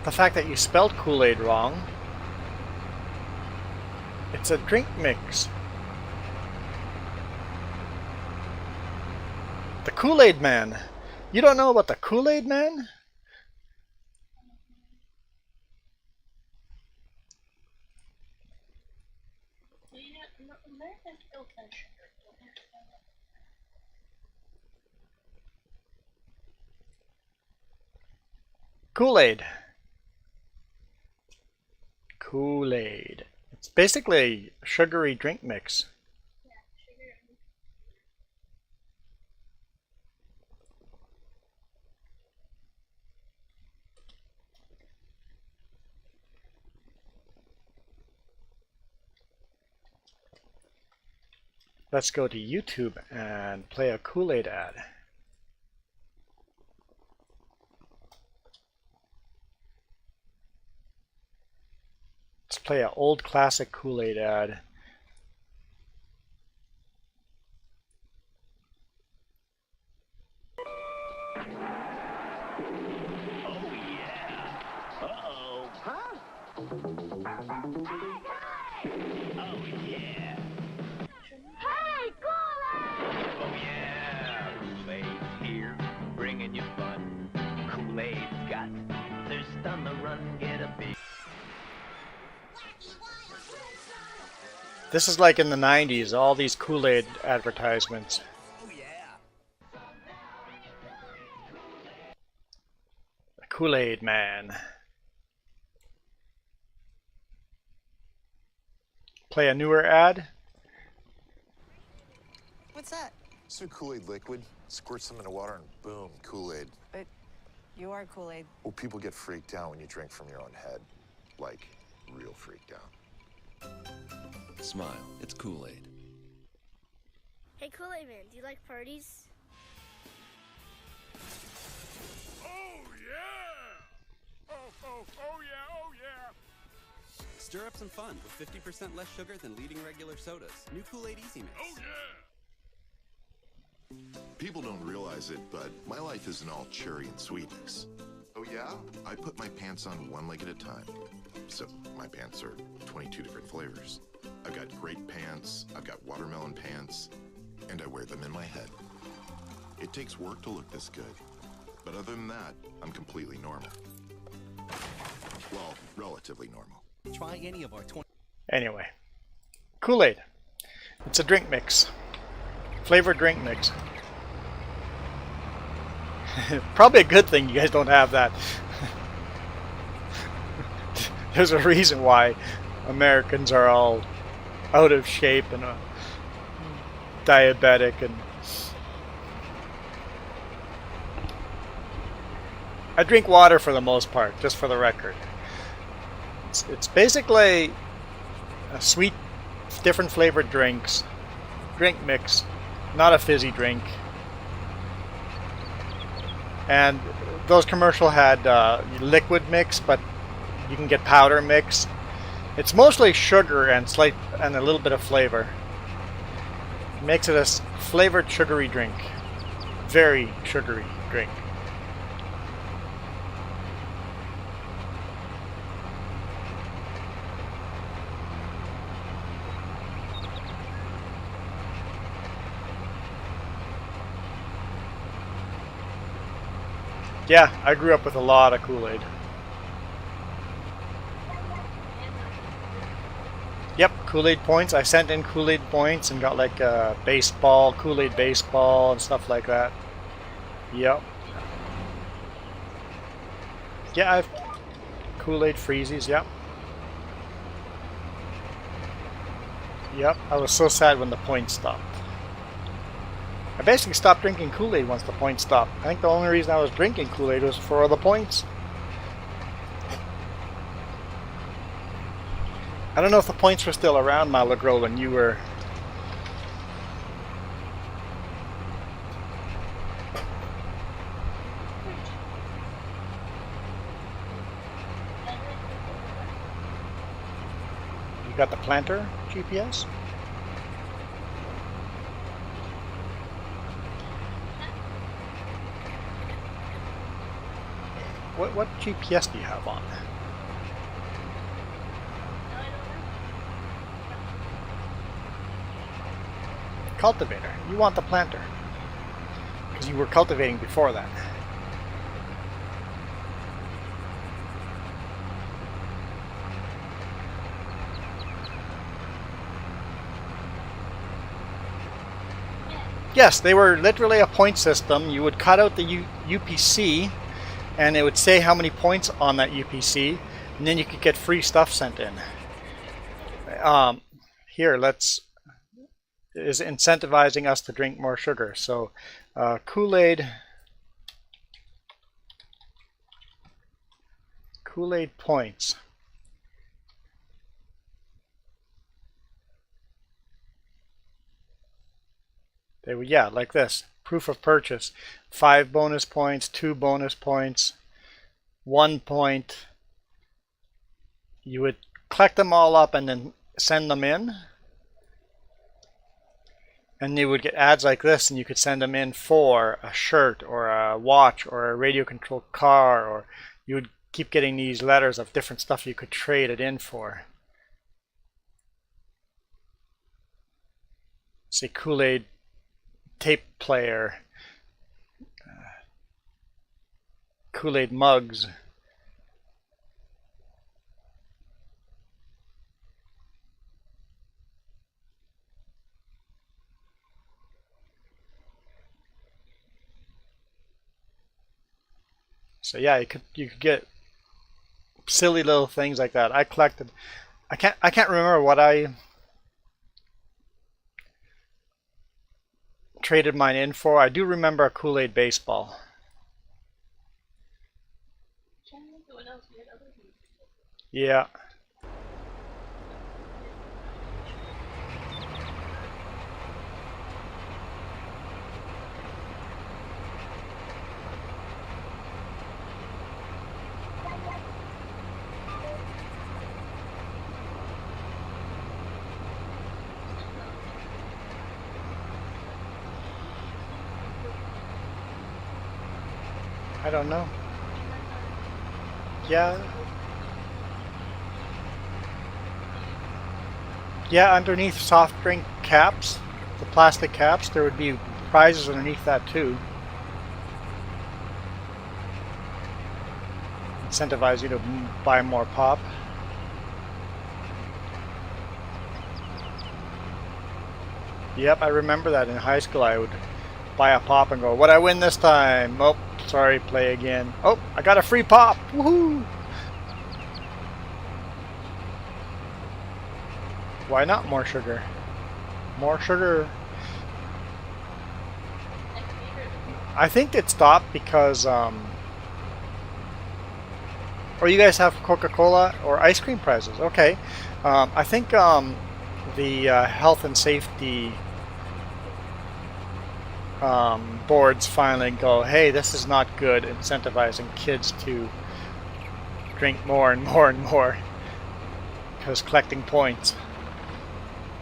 The fact that you spelled Kool-Aid wrong. It's a drink mix. The Kool-Aid Man. You don't know about the Kool-Aid Man? Kool-Aid. Kool-Aid. It's basically a sugary drink mix. Let's go to YouTube and play a Kool-Aid ad. Let's play an old classic Kool-Aid ad. This is like in the 90s, all these Kool-Aid advertisements. Oh yeah. The Kool-Aid Man. Play a newer ad. What's that? It's a Kool-Aid liquid. Squirt some into water and boom, Kool-Aid. But you are Kool-Aid. Well, people get freaked out when you drink from your own head. Like, real freaked out. Smile. It's Kool-Aid. Hey, Kool-Aid Man, do you like parties? Oh, yeah! Oh, yeah, oh, yeah! Stir up some fun with 50% less sugar than leading regular sodas. New Kool-Aid Easy Mix. Oh, yeah! People don't realize it, but my life isn't all cherry and sweetness. Oh, yeah? I put my pants on one leg at a time. So my pants are 22 different flavors. I've got great pants, I've got watermelon pants, and I wear them in my head. It takes work to look this good, but other than that, I'm completely normal. Well, relatively normal. Try any of our 20. Anyway, Kool-Aid. It's a drink mix. Flavored drink mix. Probably a good thing you guys don't have that. There's a reason why Americans are all out of shape and diabetic and I drink water for the most part, just for the record. It's basically a sweet, different flavored drink mix, not a fizzy drink. And those commercial had liquid mix, but you can get powder mix. It's mostly sugar and a little bit of flavor. It makes it a flavored sugary drink, very sugary drink. Yeah, I grew up with a lot of Kool-Aid. Yep, Kool-Aid points. I sent in Kool-Aid points and got like baseball, Kool-Aid baseball and stuff like that. Yep. Yeah, I've Kool-Aid freezies, yep. Yep, I was so sad when the points stopped. I basically stopped drinking Kool-Aid once the points stopped. I think the only reason I was drinking Kool-Aid was for the points. I don't know if the points were still around, Milo Girl, when you were... You got the planter GPS? What GPS do you have on? Cultivator. You want the planter. Because you were cultivating before that. Yes, they were literally a point system. You would cut out the UPC and it would say how many points on that UPC, and then you could get free stuff sent in. Here, is incentivizing us to drink more sugar. So Kool-Aid points. They were, yeah, like this. Proof of purchase. 5 bonus points, 2 bonus points, 1 point. You would collect them all up and then send them in. And you would get ads like this, and you could send them in for a shirt or a watch or a radio controlled car, or you would keep getting these letters of different stuff you could trade it in for. Say Kool-Aid tape player, Kool-Aid mugs. So yeah, you could get silly little things like that. I collected. I can't remember what I traded mine in for. I do remember a Kool-Aid baseball. Yeah. I don't know. Yeah. Yeah, underneath soft drink caps, the plastic caps, there would be prizes underneath that too. Incentivize you to buy more pop. Yep, I remember that in high school. I would buy a pop and go, "What I win this time?" Oh, sorry, play again. Oh, I got a free pop! Woohoo! Why not more sugar? More sugar. I think it stopped because, or you guys have Coca-Cola or ice cream prizes. Okay. I think the health and safety boards finally go, hey, this is not good, incentivizing kids to drink more and more and more because collecting points.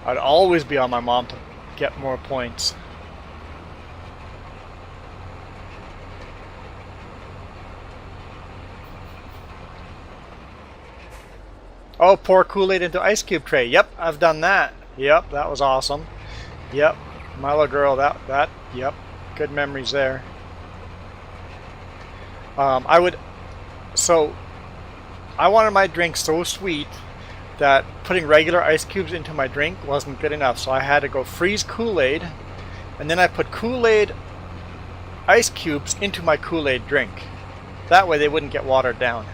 I'd always be on my mom to get more points. Oh, pour Kool-Aid into ice cube tray. Yep, I've done that. Yep, that was awesome. Yep, Milo girl, yep, good memories there. I wanted my drink so sweet that putting regular ice cubes into my drink wasn't good enough, so I had to go freeze Kool-Aid, and then I put Kool-Aid ice cubes into my Kool-Aid drink. That way they wouldn't get watered down.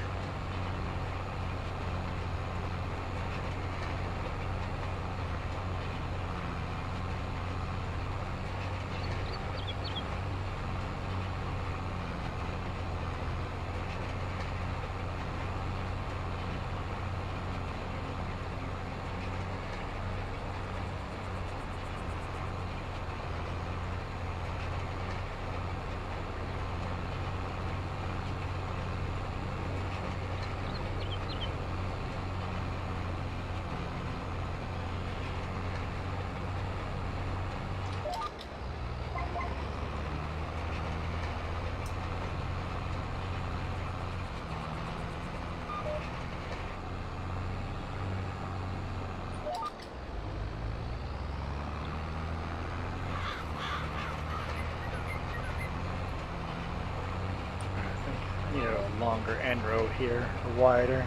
Need a longer end row here, or wider.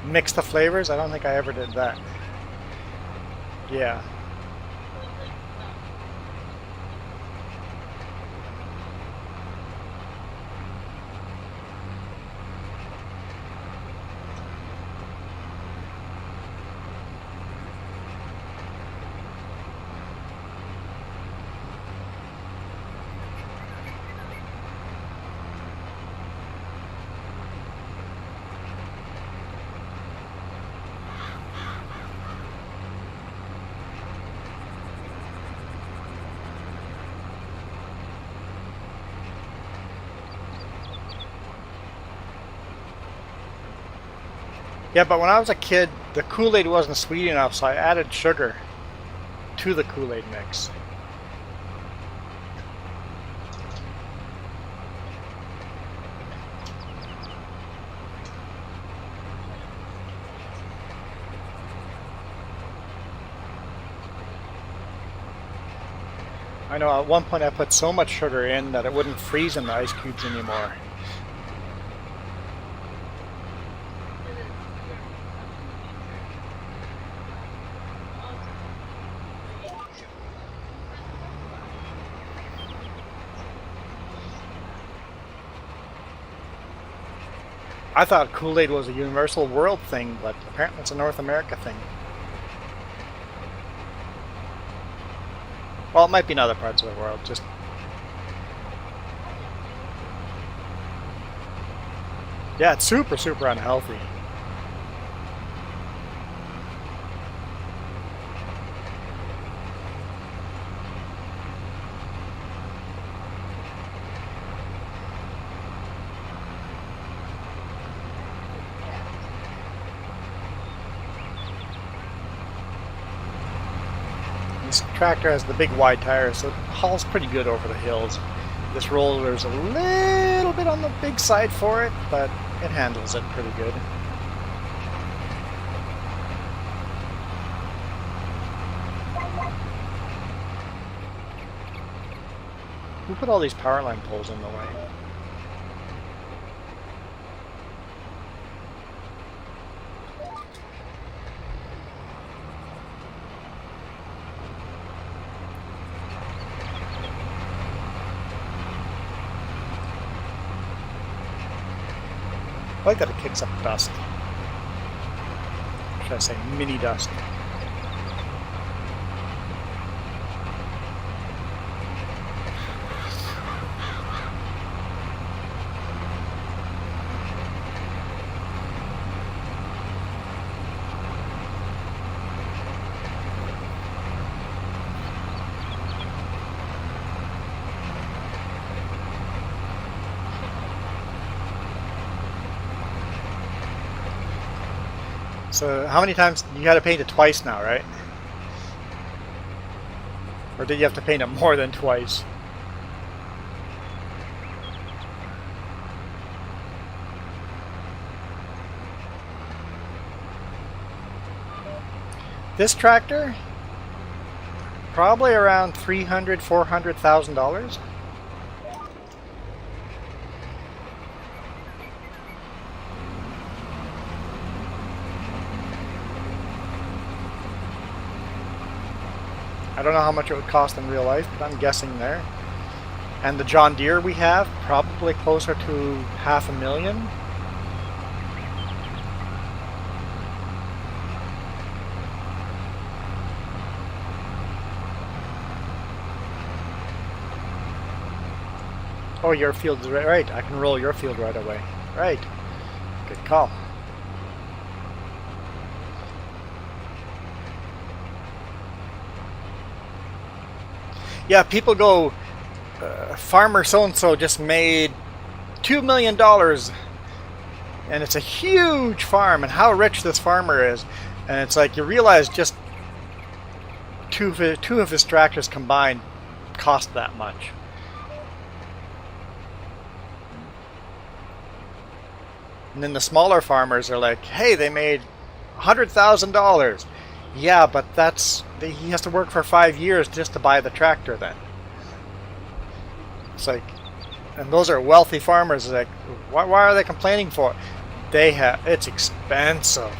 Mix the flavors? I don't think I ever did that. Yeah. Yeah, but when I was a kid, the Kool-Aid wasn't sweet enough, so I added sugar to the Kool-Aid mix. I know at one point I put so much sugar in that it wouldn't freeze in the ice cubes anymore. I thought Kool-Aid was a universal world thing, but apparently it's a North America thing. Well, it might be in other parts of the world, just... Yeah, it's super, super unhealthy. This tractor has the big wide tires, so it hauls pretty good over the hills. This roller's a little bit on the big side for it, but it handles it pretty good. Who put all these power line poles in the way? I like that it kicks up dust. Should I say mini dust? So how many times you got to paint it twice now, right? Or did you have to paint it more than twice? This tractor, probably around $300,000–$400,000. I don't know how much it would cost in real life, but I'm guessing there. And the John Deere we have, probably closer to $500,000. Oh, your field's right. I can roll your field right away. Right. Good call. Yeah, people go, farmer so-and-so just made $2 million, and it's a huge farm, and how rich this farmer is. And it's like, you realize just two of his tractors combined cost that much. And then the smaller farmers are like, hey, they made $100,000. Yeah, but he has to work for 5 years just to buy the tractor then. It's like, and those are wealthy farmers. It's like, why are they complaining for? It's expensive.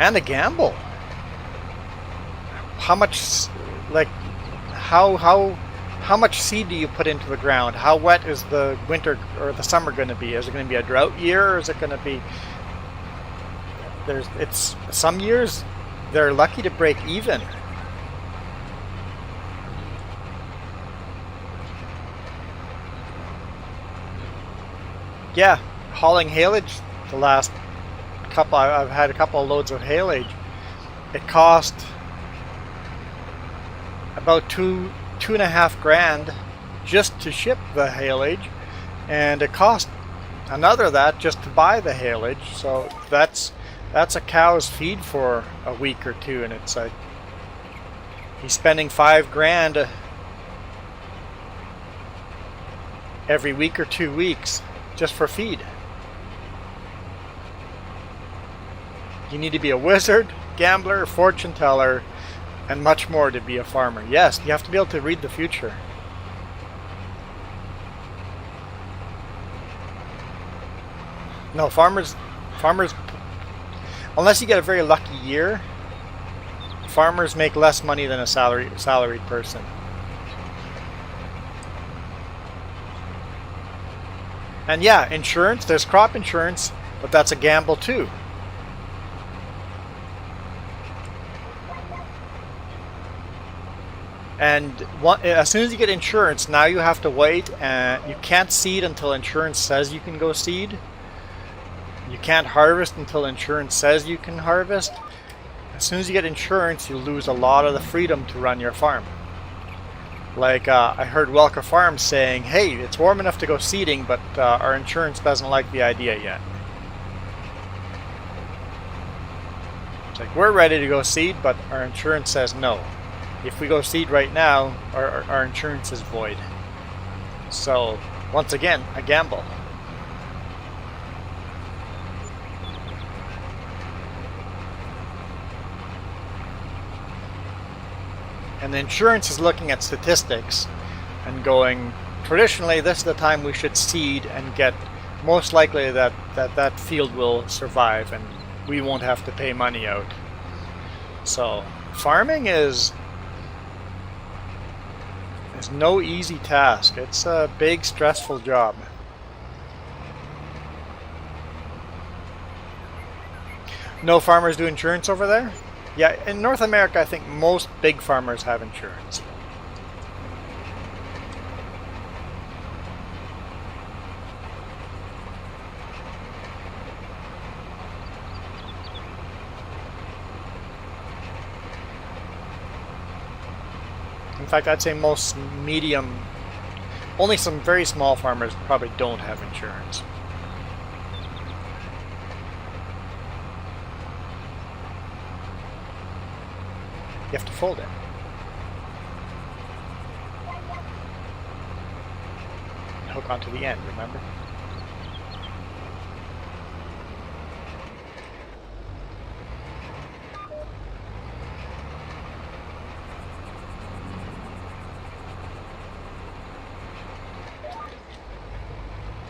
And a gamble. How much, like, how much seed do you put into the ground? How wet is the winter or the summer going to be? Is it going to be a drought year, or is it going to be... It's some years they're lucky to break even. Yeah, hauling haylage the last couple, I've had a couple of loads of haylage. It cost about $2.5 grand just to ship the haylage, and it cost another that just to buy the haylage. So that's a cow's feed for a week or two, and it's like he's spending $5 grand every week or 2 weeks just for feed. You need to be a wizard, gambler, fortune teller, and much more to be a farmer. Yes, you have to be able to read the future. No, farmers, unless you get a very lucky year, farmers make less money than a salaried person. And yeah, insurance, there's crop insurance, but that's a gamble too. And as soon as you get insurance, now you have to wait, and you can't seed until insurance says you can go seed. You can't harvest until insurance says you can harvest. As soon as you get insurance, you lose a lot of the freedom to run your farm. Like I heard Welker Farms saying, hey, it's warm enough to go seeding, but our insurance doesn't like the idea yet. It's like, we're ready to go seed, but our insurance says no. If we go seed right now, our insurance is void. So, once again, a gamble. And the insurance is looking at statistics and going, traditionally this is the time we should seed and get most likely that field will survive and we won't have to pay money out. So farming is no easy task. It's a big stressful job. No farmers do insurance over there? Yeah, in North America I think most big farmers have insurance. In fact, I'd say most medium, only some very small farmers probably don't have insurance. You have to fold it. Hook onto the end, remember?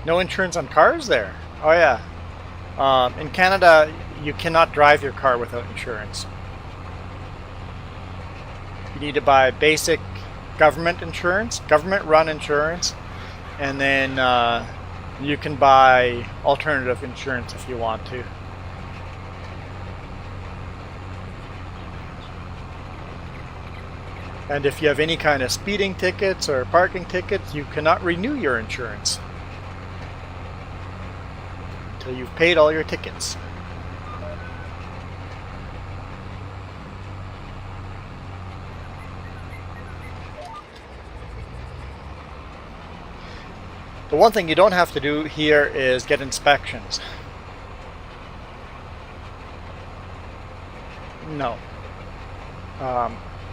No insurance on cars there? Oh yeah. In Canada, you cannot drive your car without insurance. You need to buy basic government insurance, government-run insurance, and then you can buy alternative insurance if you want to. And if you have any kind of speeding tickets or parking tickets, you cannot renew your insurance until you've paid all your tickets. The one thing you don't have to do here is get inspections. No.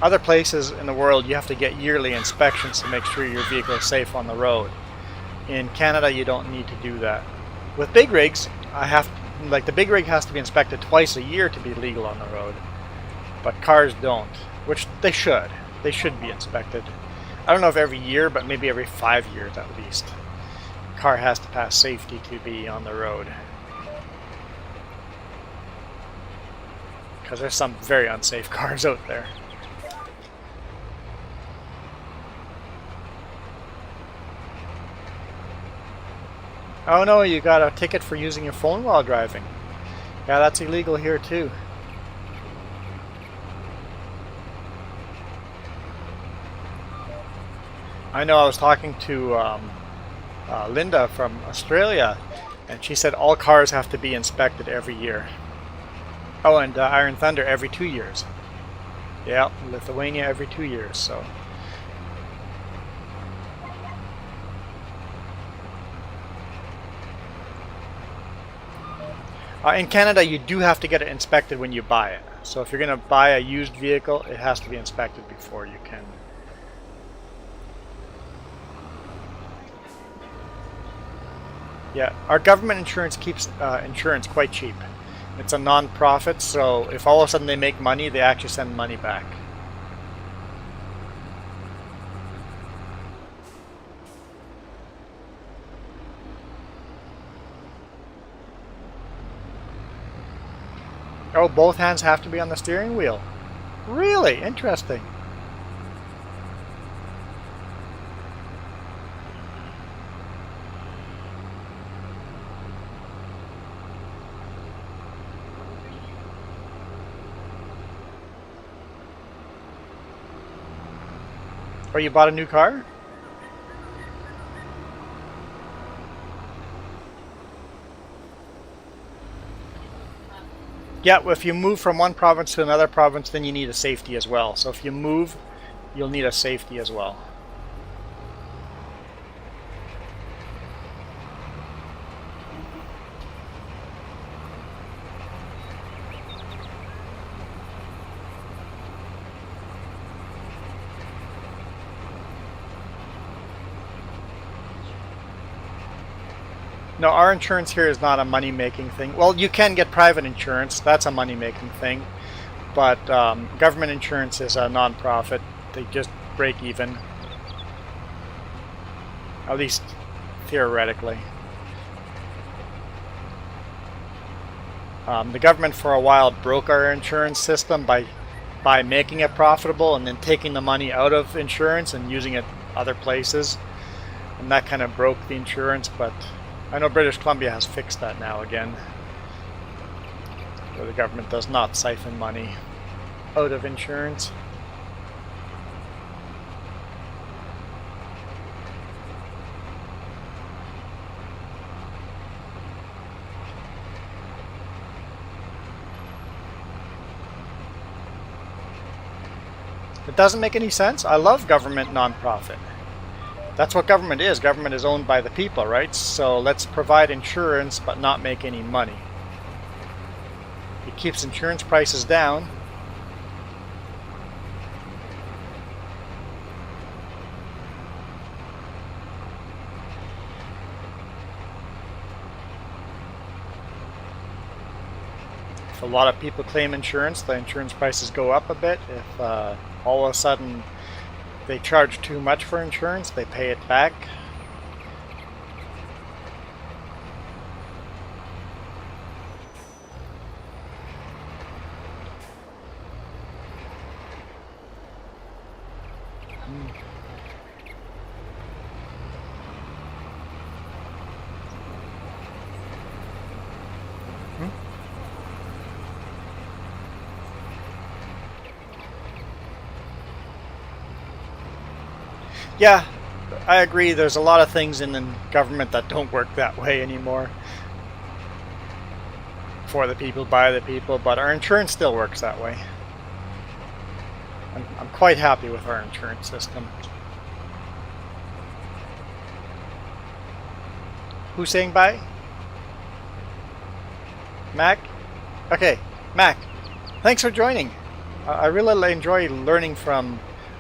Other places in the world you have to get yearly inspections to make sure your vehicle is safe on the road. In Canada you don't need to do that. With big rigs, the big rig has to be inspected twice a year to be legal on the road. But cars don't, which they should. They should be inspected. I don't know if every year, but maybe every 5 years at least. Car has to pass safety to be on the road. Because there's some very unsafe cars out there. Oh no, you got a ticket for using your phone while driving. Yeah, that's illegal here too. I know I was talking to Linda from Australia, and she said all cars have to be inspected every year. Oh, and Iron Thunder every 2 years. Yeah, Lithuania every 2 years, so. In Canada, you do have to get it inspected when you buy it. So if you're going to buy a used vehicle, it has to be inspected before you can. Yeah, our government insurance keeps insurance quite cheap. It's a non-profit, so if all of a sudden they make money, they actually send money back. Oh, both hands have to be on the steering wheel. Really? Interesting. Oh, you bought a new car? Yeah, if you move from one province to another province, then you need a safety as well. So if you move, you'll need a safety as well. No, our insurance here is not a money-making thing. Well, you can get private insurance. That's a money-making thing. But government insurance is a non-profit. They just break even. At least theoretically. The government for a while broke our insurance system by making it profitable and then taking the money out of insurance and using it other places. And that kind of broke the insurance, but I know British Columbia has fixed that now again. Where the government does not siphon money out of insurance. It doesn't make any sense. I love government nonprofit. That's what government is. Government is owned by the people, right? So let's provide insurance but not make any money. It keeps insurance prices down. If a lot of people claim insurance, the insurance prices go up a bit. If all of a sudden they charge too much for insurance, they pay it back. Yeah, I agree. There's a lot of things in the government that don't work that way anymore. For the people, by the people, but our insurance still works that way. I'm quite happy with our insurance system. Who's saying bye? Mac? Okay, Mac, thanks for joining. I really enjoy learning from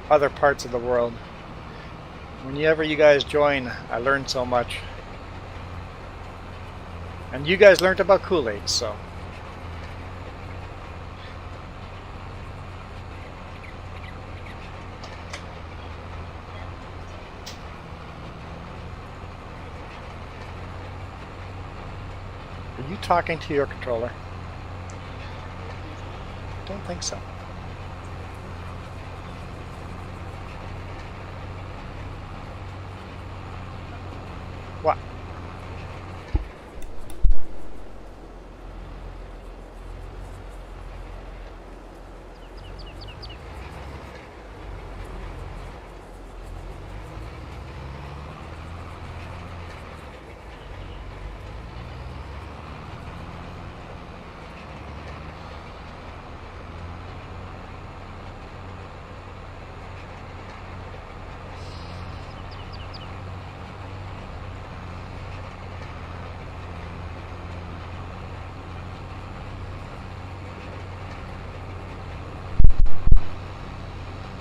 other parts of the world. Whenever you guys join, I learn so much. And you guys learned about Kool-Aid, so. Are you talking to your controller? Don't think so. What?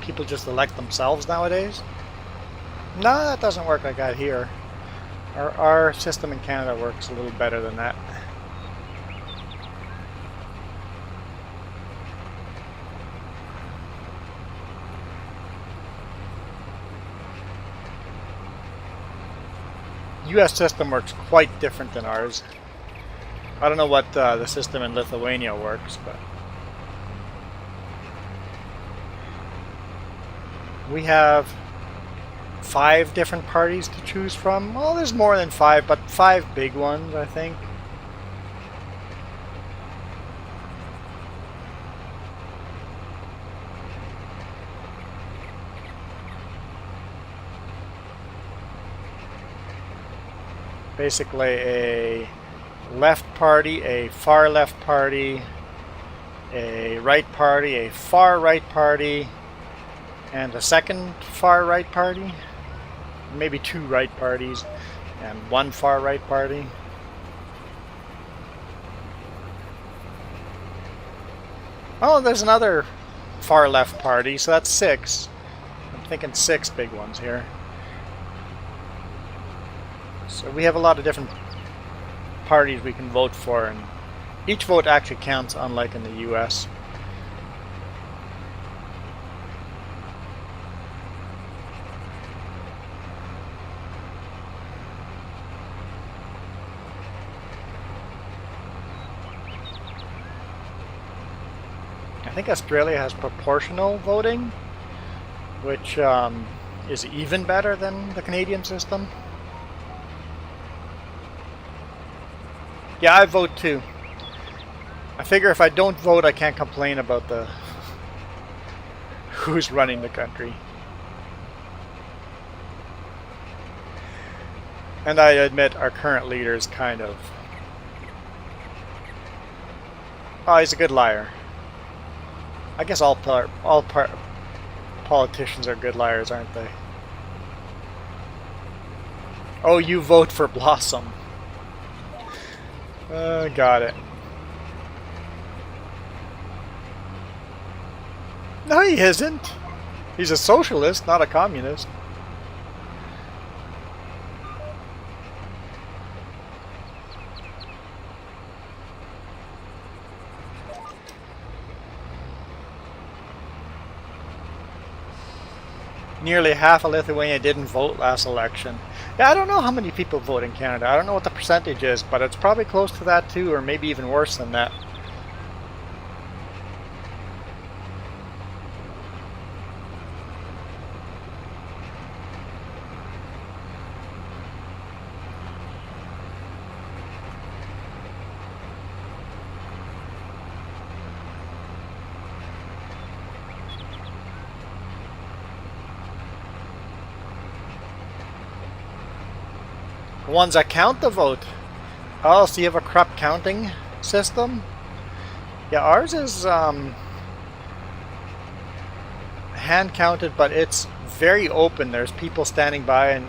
People just elect themselves nowadays? No, that doesn't work like that here. Our system in Canada works a little better than that. US system works quite different than ours. I don't know what the system in Lithuania works, but we have 5 different parties to choose from. Well, there's more than 5, but 5 big ones, I think. Basically a left party, a far left party, a right party, a far right party, and a second far right party, maybe 2 right parties and 1 far right party. Oh, there's another far left party, so that's 6. I'm thinking 6 big ones here. So we have a lot of different parties we can vote for, and each vote actually counts, unlike in the US. I think Australia has proportional voting, which is even better than the Canadian system. Yeah, I vote too. I figure if I don't vote, I can't complain about the who's running the country. And I admit our current leader is kind of... Oh, he's a good liar. I guess all politicians are good liars, aren't they? Oh, you vote for Blossom. Got it. No, he isn't. He's a socialist, not a communist. Nearly half of Lithuania didn't vote last election. Yeah, I don't know how many people vote in Canada. I don't know what the percentage is, but it's probably close to that too, or maybe even worse than that. The ones that count the vote. Oh, so you have a corrupt counting system? Yeah, ours is hand counted, but it's very open. There's people standing by, and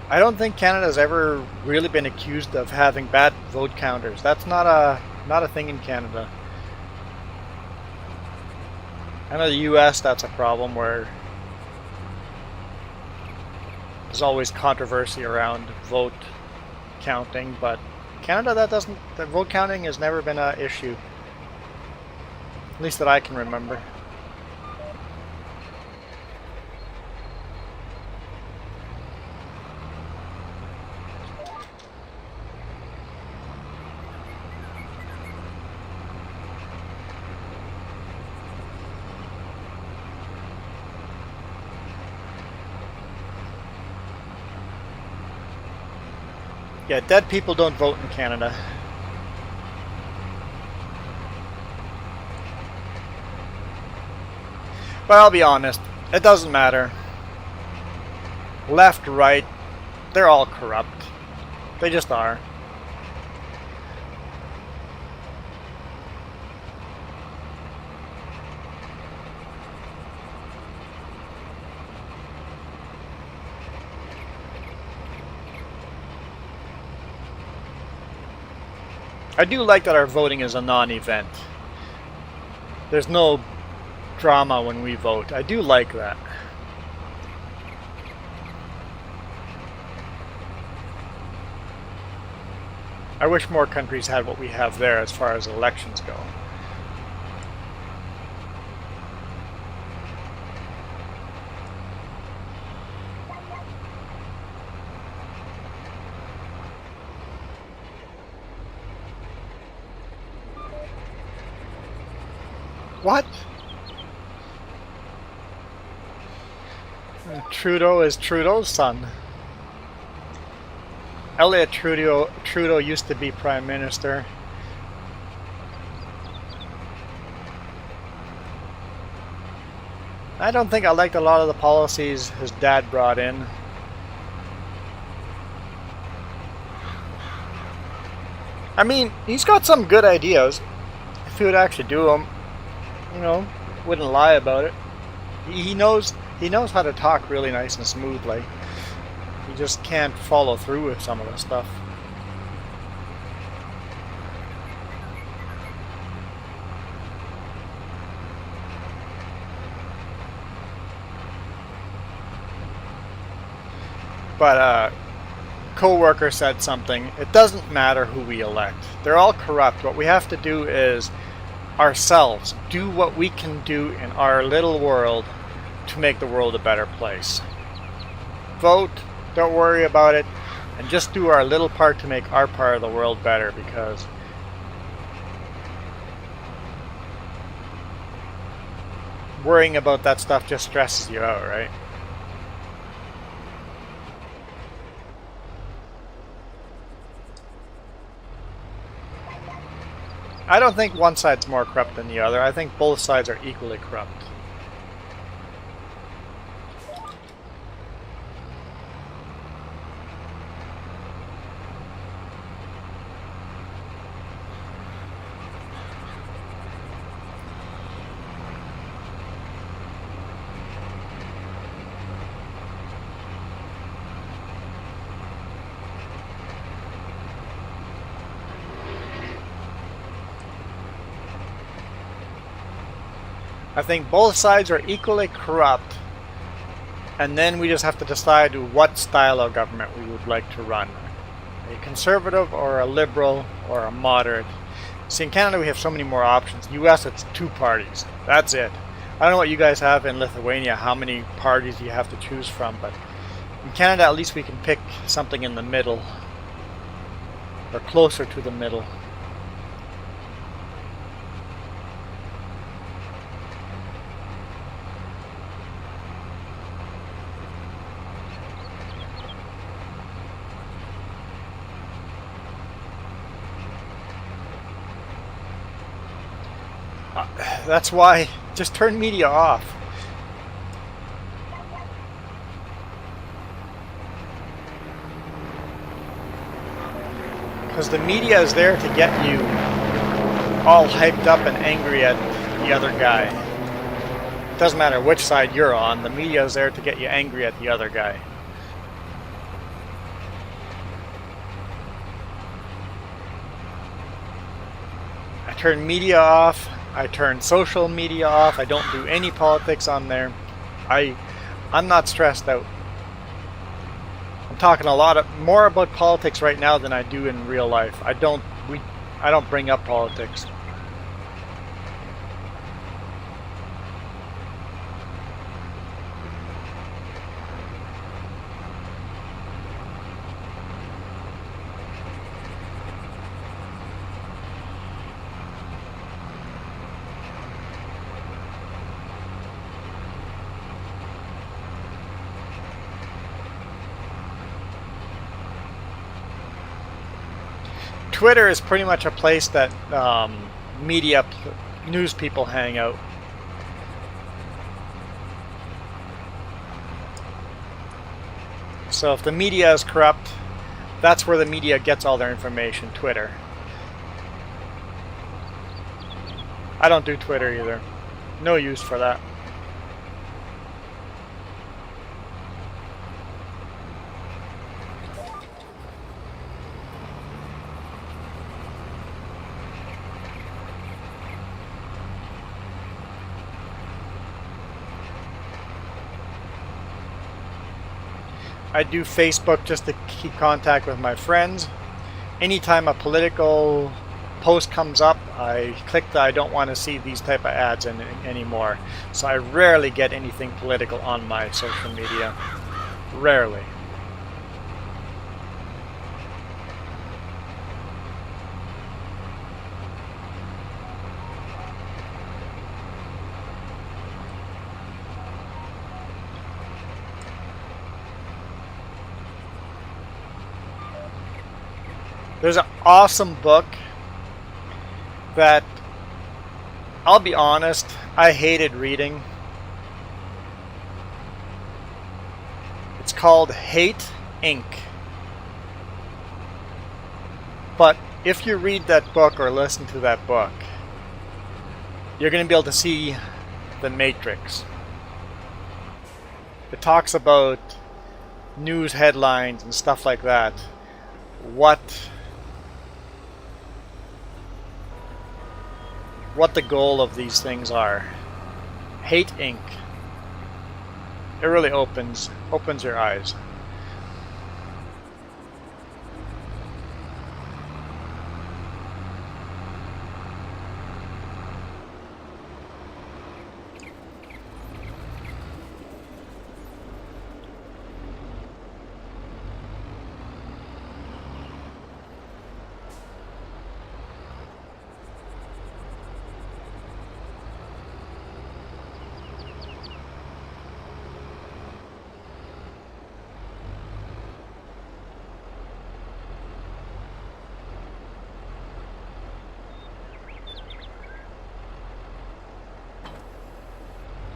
I don't think Canada's ever really been accused of having bad vote counters. That's not a thing in Canada. I know the US, that's a problem where there's always controversy around vote counting, but Canada, the vote counting has never been an issue. At least that I can remember. Yeah, dead people don't vote in Canada. But I'll be honest, it doesn't matter. Left, right, they're all corrupt. They just are. I do like that our voting is a non-event. There's no drama when we vote. I do like that. I wish more countries had what we have there as far as elections go. What? Trudeau is Trudeau's son. Elliot Trudeau used to be Prime Minister. I don't think I liked a lot of the policies his dad brought in. I mean, he's got some good ideas. If he would actually do them, you know, wouldn't lie about it. He knows how to talk really nice and smoothly. He just can't follow through with some of the stuff. But coworker said something. It doesn't matter who we elect. They're all corrupt. What we have to do is ourselves do what we can do in our little world to make the world a better place. Vote, don't worry about it, and just do our little part to make our part of the world better, because worrying about that stuff just stresses you out, right? I don't think one side's more corrupt than the other. I think both sides are equally corrupt. I think both sides are equally corrupt, and then we just have to decide what style of government we would like to run. A conservative or a liberal or a moderate. See, in Canada we have so many more options. US, it's 2 parties. That's it. I don't know what you guys have in Lithuania, how many parties you have to choose from, but in Canada at least we can pick something in the middle, or closer to the middle. That's why, just turn media off. Because the media is there to get you all hyped up and angry at the other guy. It doesn't matter which side you're on, the media is there to get you angry at the other guy. I turn media off. I turn social media off. I don't do any politics on there. I'm not stressed out. I'm talking more about politics right now than I do in real life. I don't bring up politics. Twitter is pretty much a place that news people hang out. So if the media is corrupt, that's where the media gets all their information, Twitter. I don't do Twitter either. No use for that. I do Facebook just to keep contact with my friends. Anytime a political post comes up, I click the I don't want to see these type of ads anymore. So I rarely get anything political on my social media. Rarely. There's an awesome book that, I'll be honest, I hated reading. It's called Hate, Inc. But if you read that book or listen to that book, you're going to be able to see the Matrix. It talks about news headlines and stuff like that. What the goal of these things are. Hate Inc. It really opens your eyes.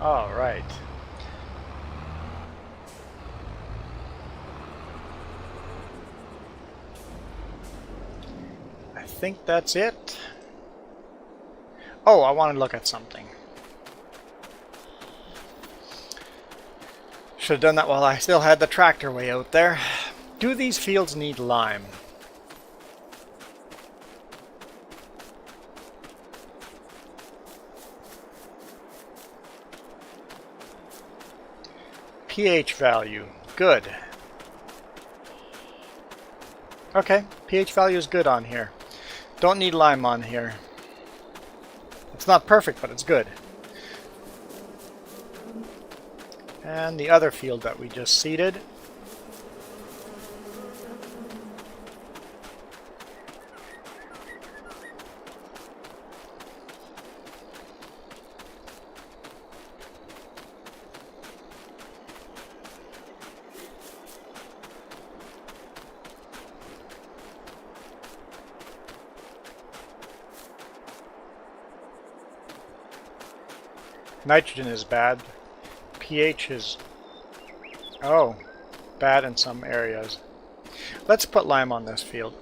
All right. I think that's it. Oh, I want to look at something. Should have done that while I still had the tractor way out there. Do these fields need lime? pH value, good. Okay, pH value is good on here. Don't need lime on here. It's not perfect, but it's good. And the other field that we just seeded. Nitrogen is bad. pH is, oh, bad in some areas. Let's put lime on this field.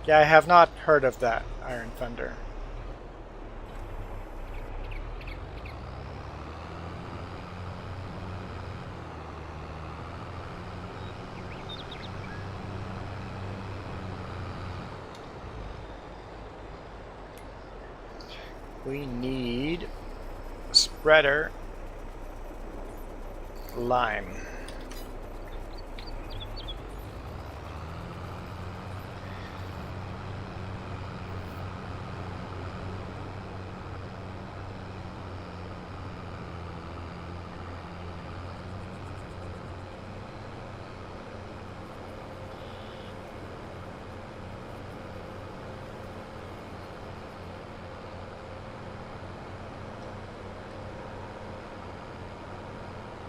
Yeah, I have not heard of that Iron Thunder. We need spreader lime.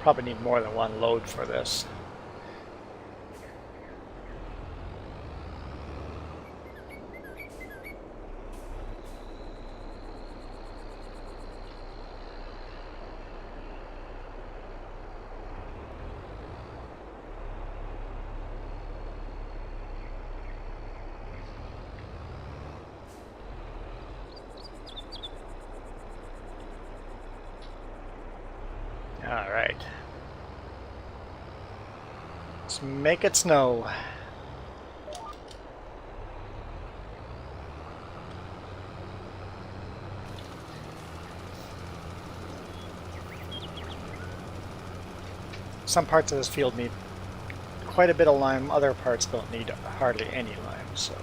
Probably need more than one load for this. All right. Let's make it snow. Some parts of this field need quite a bit of lime, other parts don't need hardly any lime, so.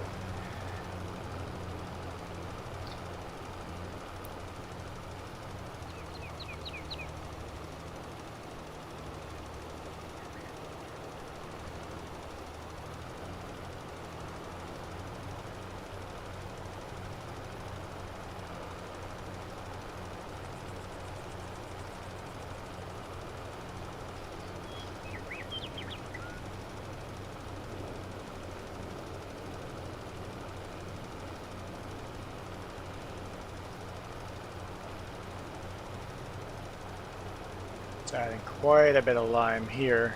Adding quite a bit of lime here.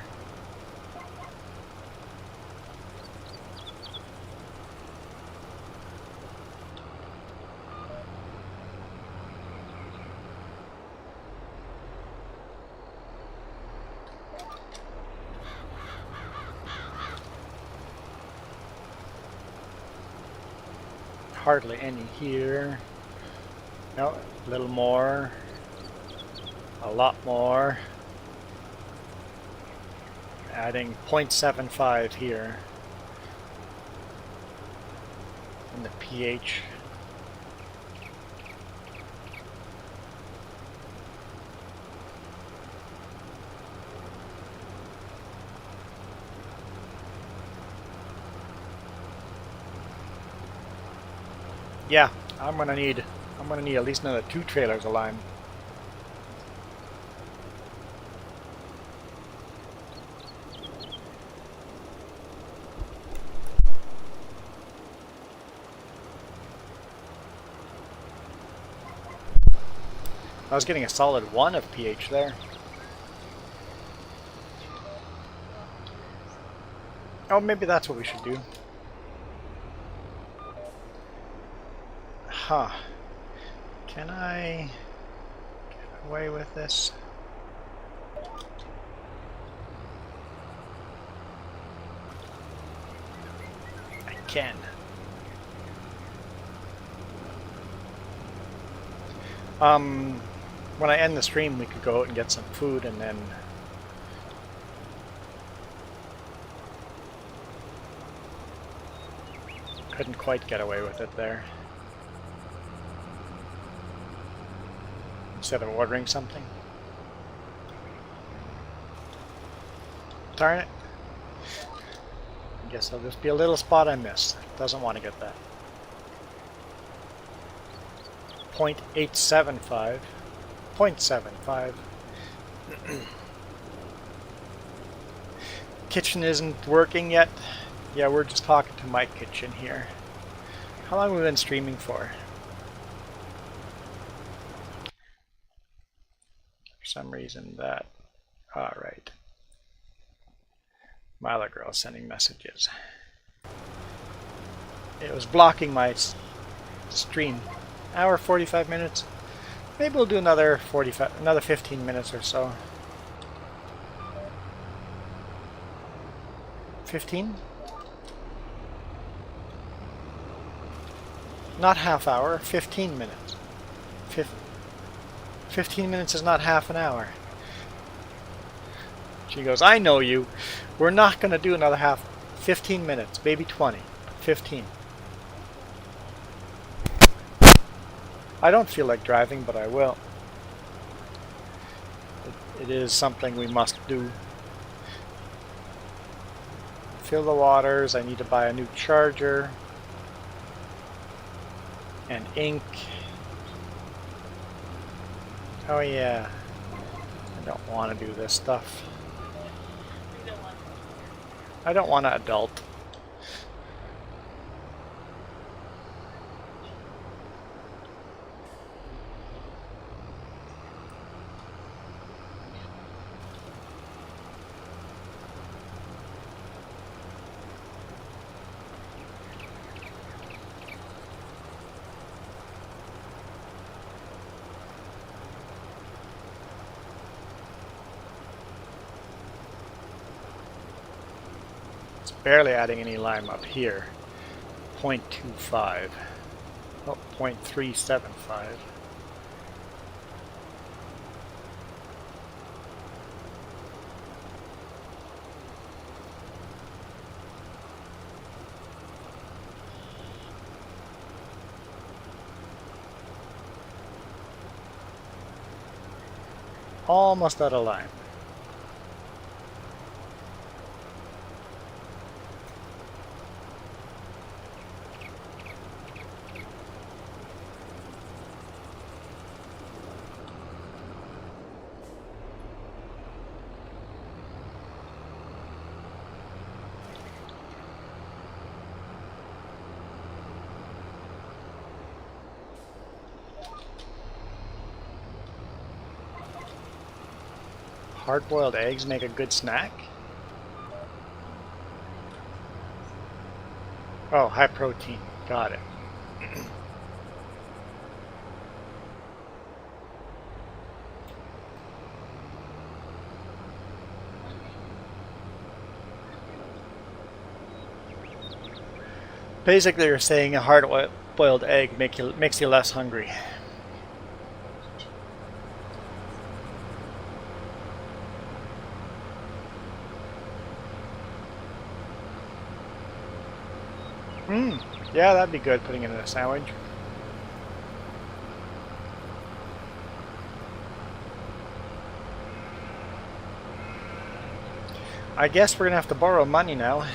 Hardly any here. No, a little more. A lot more. Adding 0.75 here. And the pH. Yeah, I'm gonna need at least another 2 trailers of lime. I was getting a solid 1 of pH there. Oh, maybe that's what we should do. Huh. Can I get away with this? I can. When I end the stream, we could go out and get some food and then couldn't quite get away with it there. Instead of ordering something. Darn it. I guess there'll just be a little spot I missed. Doesn't want to get that. 0.875. 0.75. Kitchen isn't working yet. Yeah, we're just talking to my kitchen here. How long have we been streaming for? For some reason that... Alright. My other girl's sending messages. It was blocking my stream. Hour 45 minutes. Maybe we'll do another 15 minutes or so. 15? Not half hour, 15 minutes. 15 minutes is not half an hour. She goes, I know you. We're not going to do another 15 minutes, maybe 20. 15. I don't feel like driving, but I will. It is something we must do. Fill the waters. I need to buy a new charger. And ink. Oh yeah. I don't want to do this stuff. I don't want to adult. Barely adding any lime up here. 0.25. Oh, 0.375. Almost out of lime. Hard-boiled eggs make a good snack? Oh, high protein. Got it. Basically, you're saying a hard-boiled egg makes you less hungry. Yeah, that'd be good, putting it in a sandwich. I guess we're gonna have to borrow money now.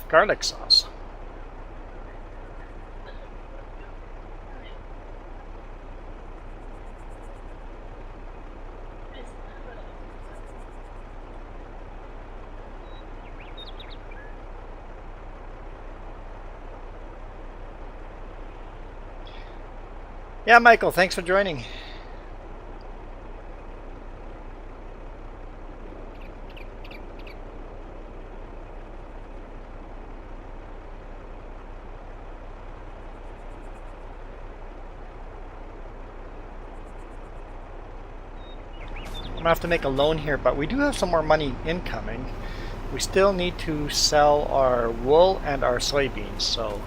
Garlic sauce. Yeah, Michael, thanks for joining. I'm gonna have to make a loan here, but we do have some more money incoming. We still need to sell our wool and our soybeans, so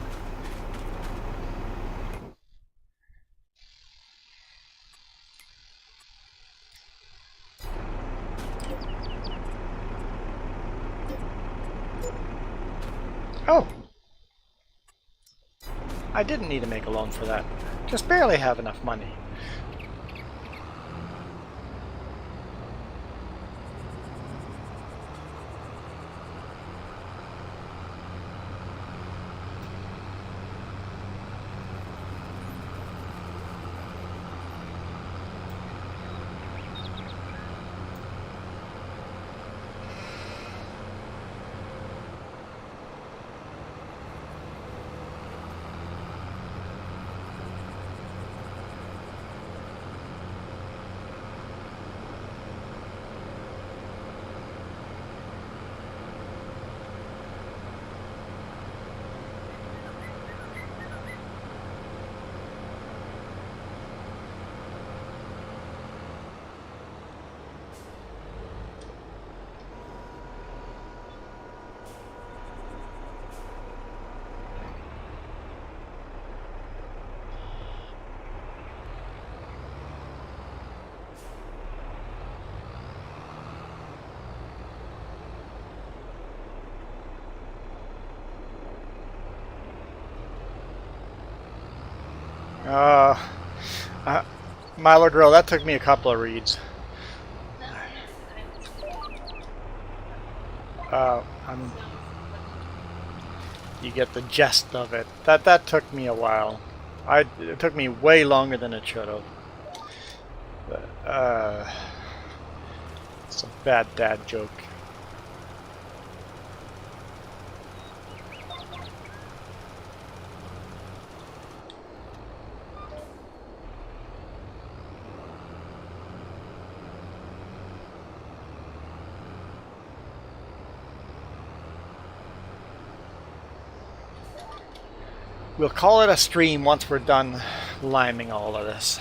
oh! I didn't need to make a loan for that. Just barely have enough money. Milo Drill, that took me a couple of reads. You get the gist of it. That took me a while. It took me way longer than it should have. It's a bad dad joke. We'll call it a stream once we're done liming all of this.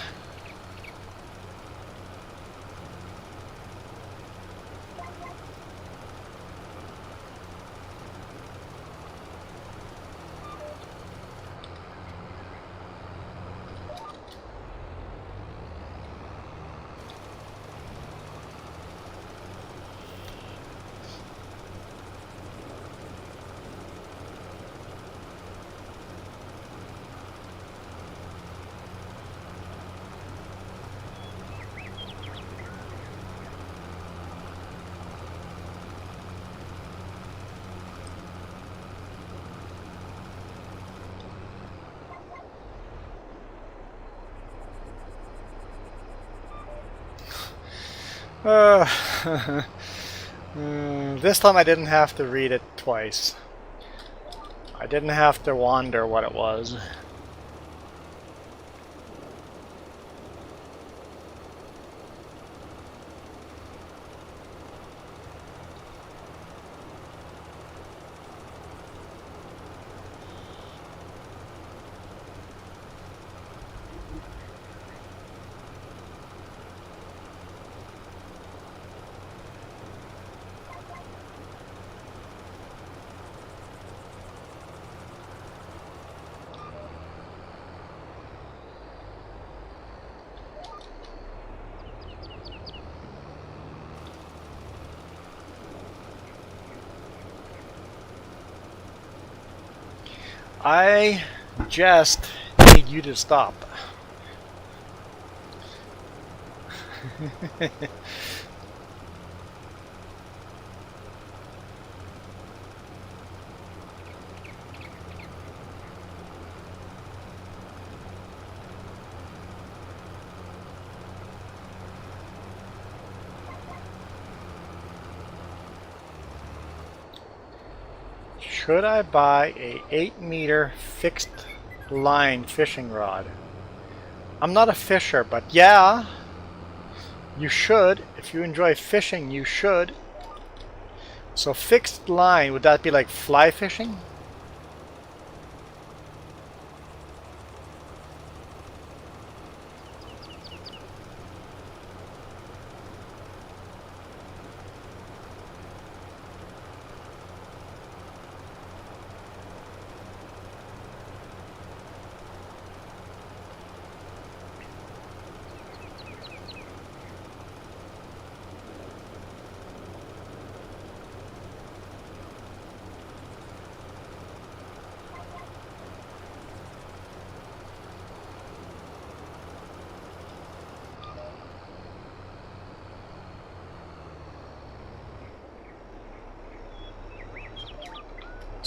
This time I didn't have to read it twice. I didn't have to wonder what it was. I just need you to stop. Should I buy a 8-meter fixed line fishing rod I'm not a fisher, but yeah, you should. If you enjoy fishing, you should. So fixed line, would that be like fly fishing?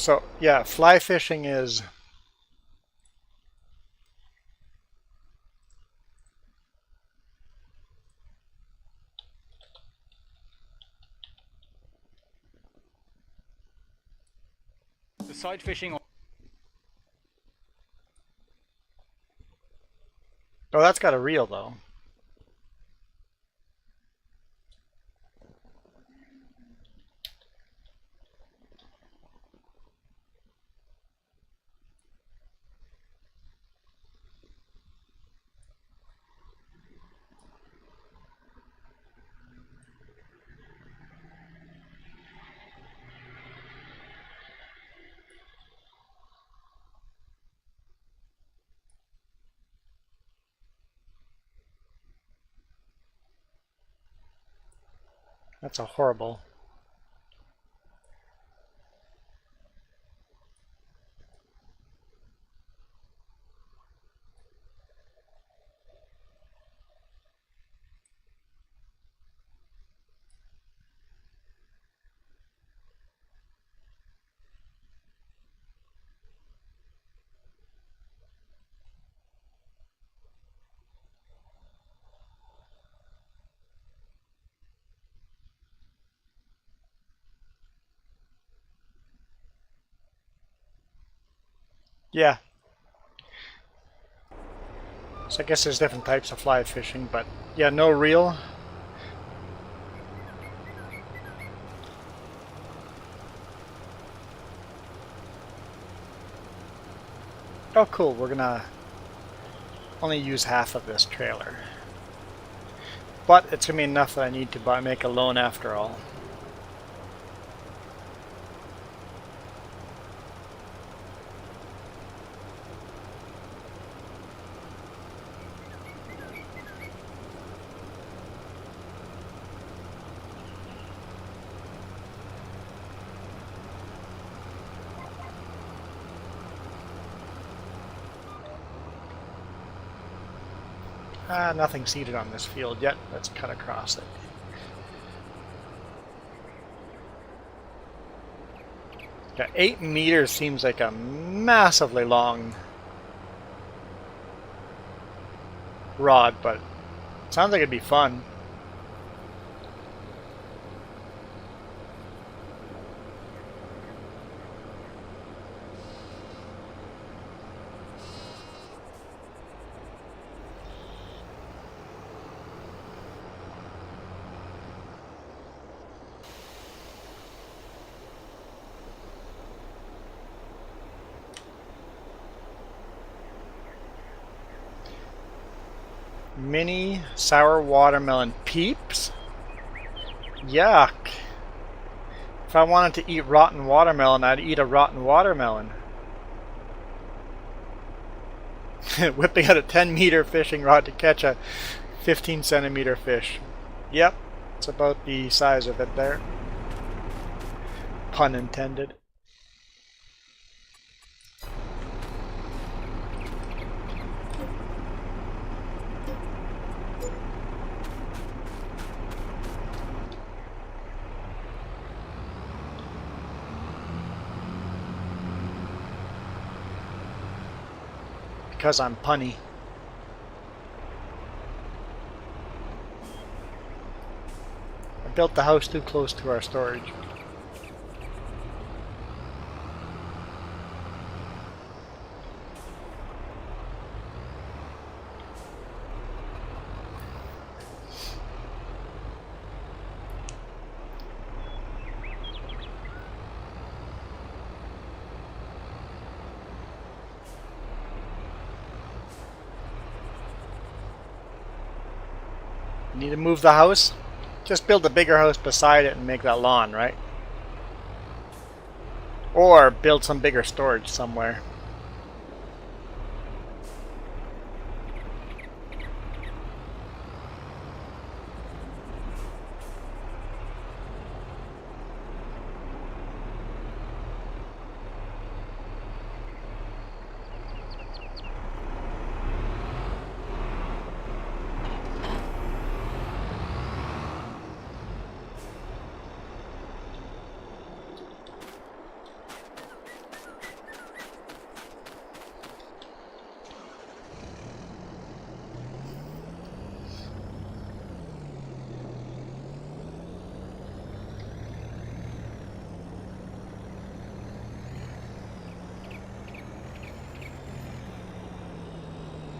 So yeah, fly fishing is The side fishing. oh, that's got a reel though. That's a horrible. Yeah. So I guess there's different types of fly fishing, but yeah, no reel. Oh cool, we're gonna only use half of this trailer. But it's gonna be enough that I need to make a loan after all. Nothing seeded on this field yet. Let's cut across it. Yeah, 8 meters seems like a massively long rod, but it sounds like it'd be fun. Mini sour watermelon peeps? Yuck. If I wanted to eat rotten watermelon, I'd eat a rotten watermelon. Whipping out a 10-meter fishing rod to catch a 15-centimeter fish. Yep, it's about the size of it there. Pun intended. Because I'm punny. I built the house too close to our storage. Need to move the house? Just build a bigger house beside it and make that lawn, right? Or build some bigger storage somewhere.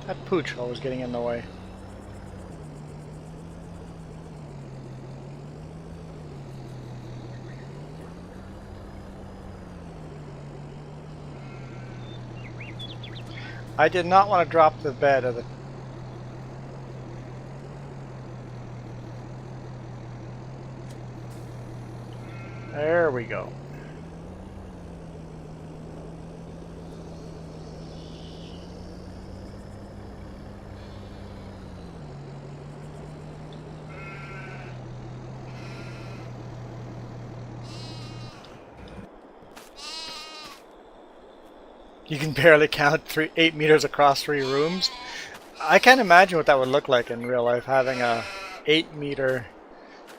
That pooch always getting in the way. I did not want to drop the bed of the... There we go. You can barely count 8 meters across 3 rooms. I can't imagine what that would look like in real life, having a 8-meter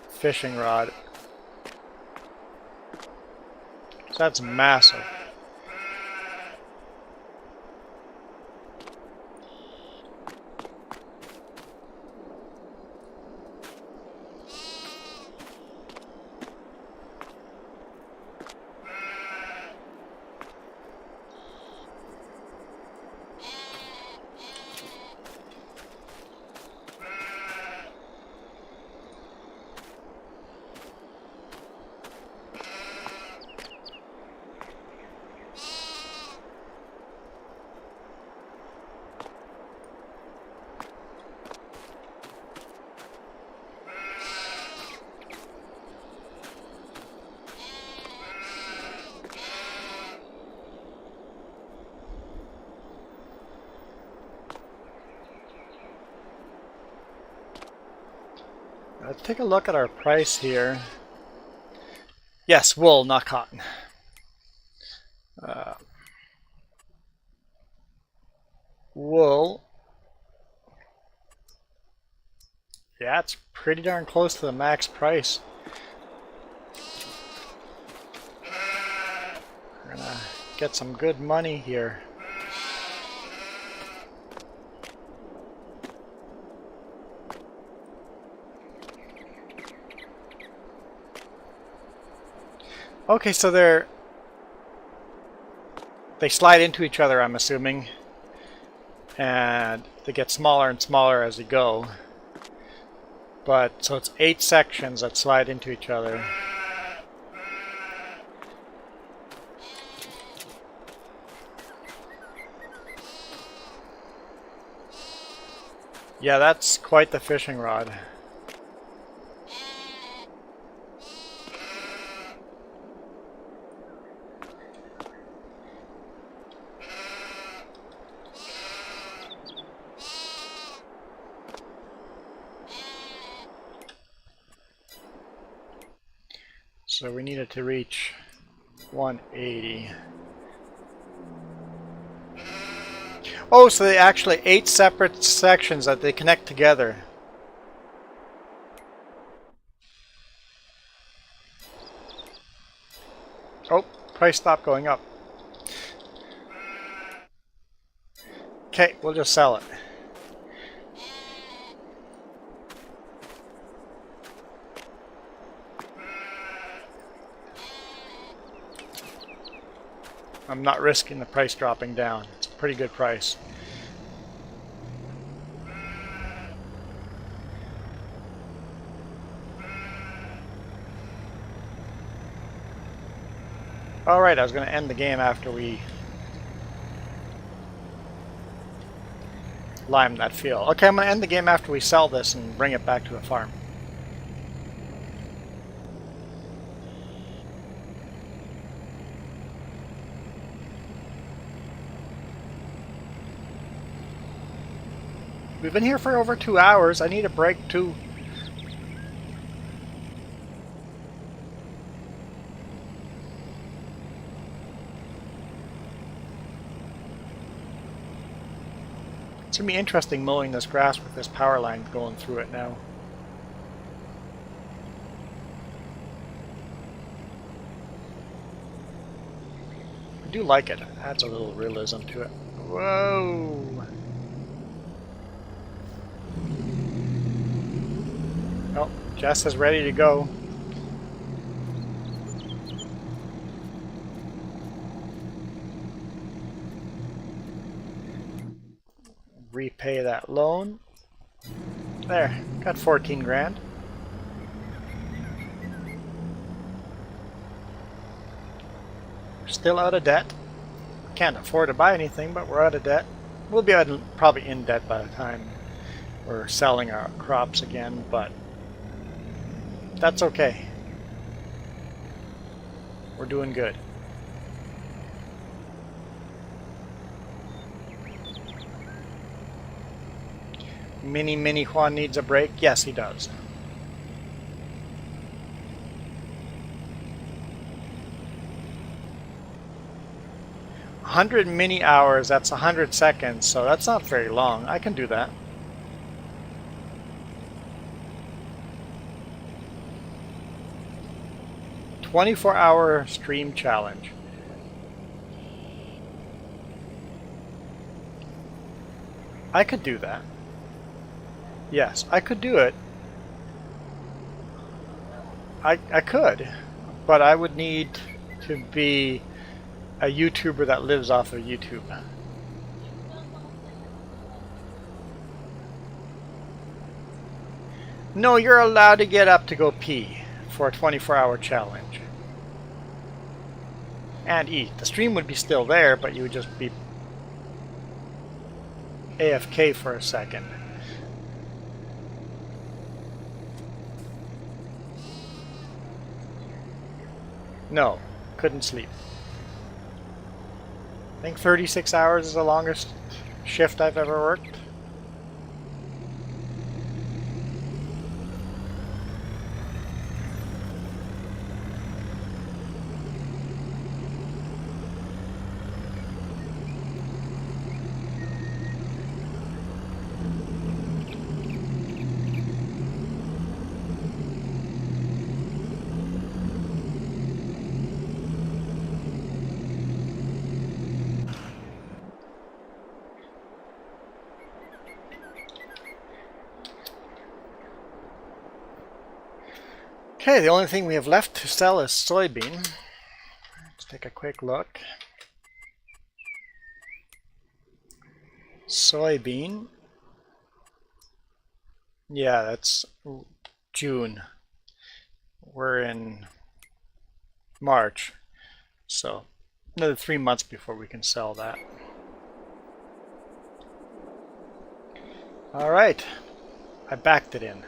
fishing rod. That's massive. Let's take a look at our price here. Yes, wool, not cotton. Wool. Yeah, it's pretty darn close to the max price. We're gonna get some good money here. Okay, so they slide into each other, I'm assuming, and they get smaller and smaller as you go. But so it's 8 sections that slide into each other. Yeah, that's quite the fishing rod. So we needed to reach 180. Oh, so they actually 8 separate sections that they connect together. Oh, price stopped going up. Okay, we'll just sell it. I'm not risking the price dropping down. It's a pretty good price. Alright, I was going to end the game after we lime that field. Okay, I'm going to end the game after we sell this and bring it back to the farm. We've been here for over 2 hours. I need a break too. It's going to be interesting mowing this grass with this power line going through it now. I do like it. It adds a little realism to it. Whoa! Oh, Jess is ready to go. Repay that loan. There, got 14 grand. We're still out of debt. Can't afford to buy anything, but we're out of debt. We'll be probably in debt by the time we're selling our crops again, but that's okay. We're doing good. Mini Juan needs a break? Yes, he does. $100 mini hours, that's 100 seconds, so that's not very long. I can do that. "24-hour stream challenge." I could do that. Yes, I could do it. I could, but I would need to be a YouTuber that lives off of YouTube. No, you're allowed to get up to go pee for a 24-hour challenge. And eat. The stream would be still there, but you would just be AFK for a second. No, couldn't sleep. I think 36 hours is the longest shift I've ever worked. Okay, the only thing we have left to sell is soybean. Let's take a quick look. Soybean. Yeah, that's June. We're in March, so another 3 months before we can sell that. Alright, I backed it in.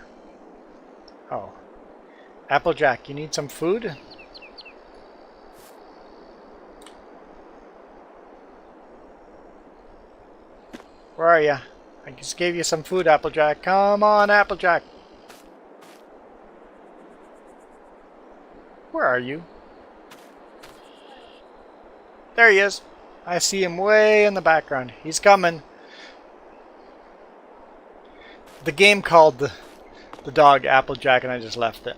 Oh. Applejack, you need some food? Where are you? I just gave you some food, Applejack. Come on, Applejack. Where are you? There he is. I see him way in the background. He's coming. The game called the dog Applejack and I just left it.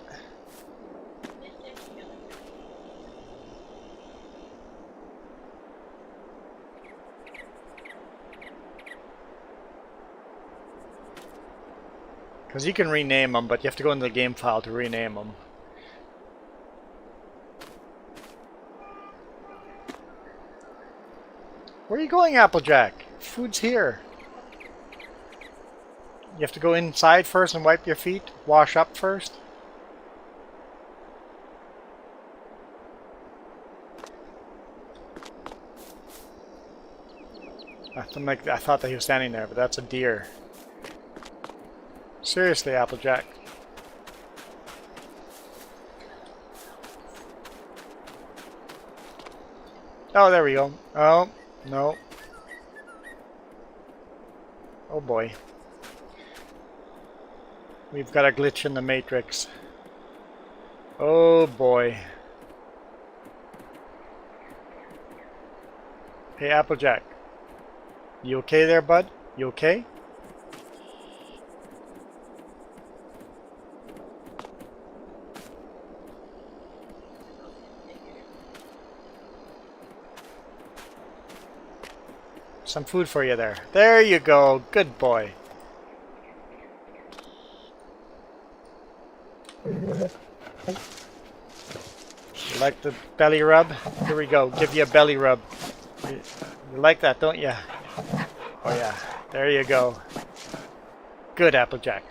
Because you can rename them, but you have to go into the game file to rename them. Where are you going, Applejack? Food's here. You have to go inside first and wipe your feet? Wash up first? I thought that he was standing there, but that's a deer. Seriously, Applejack. Oh, there we go. Oh, no. Oh boy. We've got a glitch in the matrix. Oh boy. Hey, Applejack. You okay there, bud? You okay? Some food for you there. There you go. Good boy. You like the belly rub? Here we go. Give you a belly rub. You like that, don't you? Oh yeah. There you go. Good, Applejack.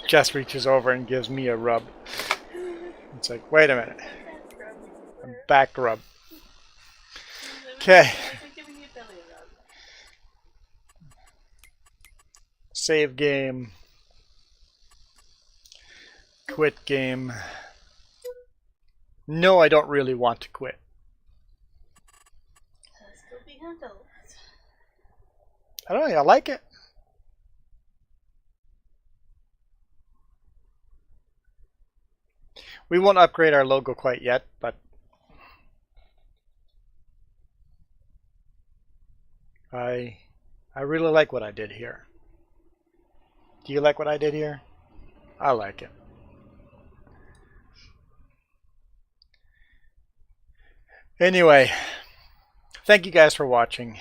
Jess reaches over and gives me a rub. It's like, wait a minute. A back rub. Okay. Save game. Quit game. No, I don't really want to quit. Still be handled. I don't know, I like it. We won't upgrade our logo quite yet, but I really like what I did here. Do you like what I did here? I like it. Anyway, thank you guys for watching.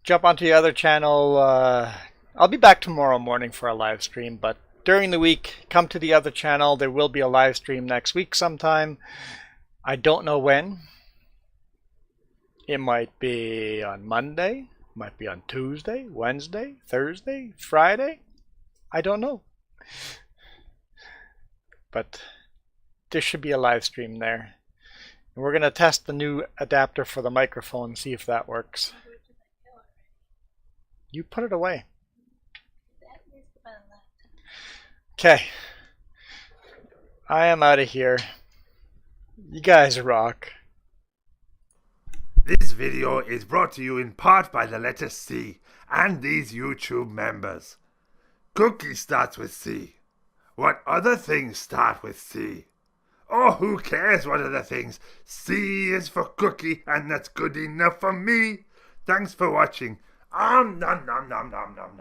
Jump onto the other channel. I'll be back tomorrow morning for a live stream, but during the week, come to the other channel. There will be a live stream next week sometime. I don't know when. It might be on Monday, might be on Tuesday, Wednesday, Thursday, Friday. I don't know. But there should be a live stream there. And we're going to test the new adapter for the microphone, see if that works. You put it away. Okay. I am out of here. You guys rock. This video is brought to you in part by the letter C and these YouTube members. Cookie starts with C. What other things start with C? Oh, who cares what other things? C is for cookie, and that's good enough for me. Thanks for watching. Nom nom nom nom nom nom.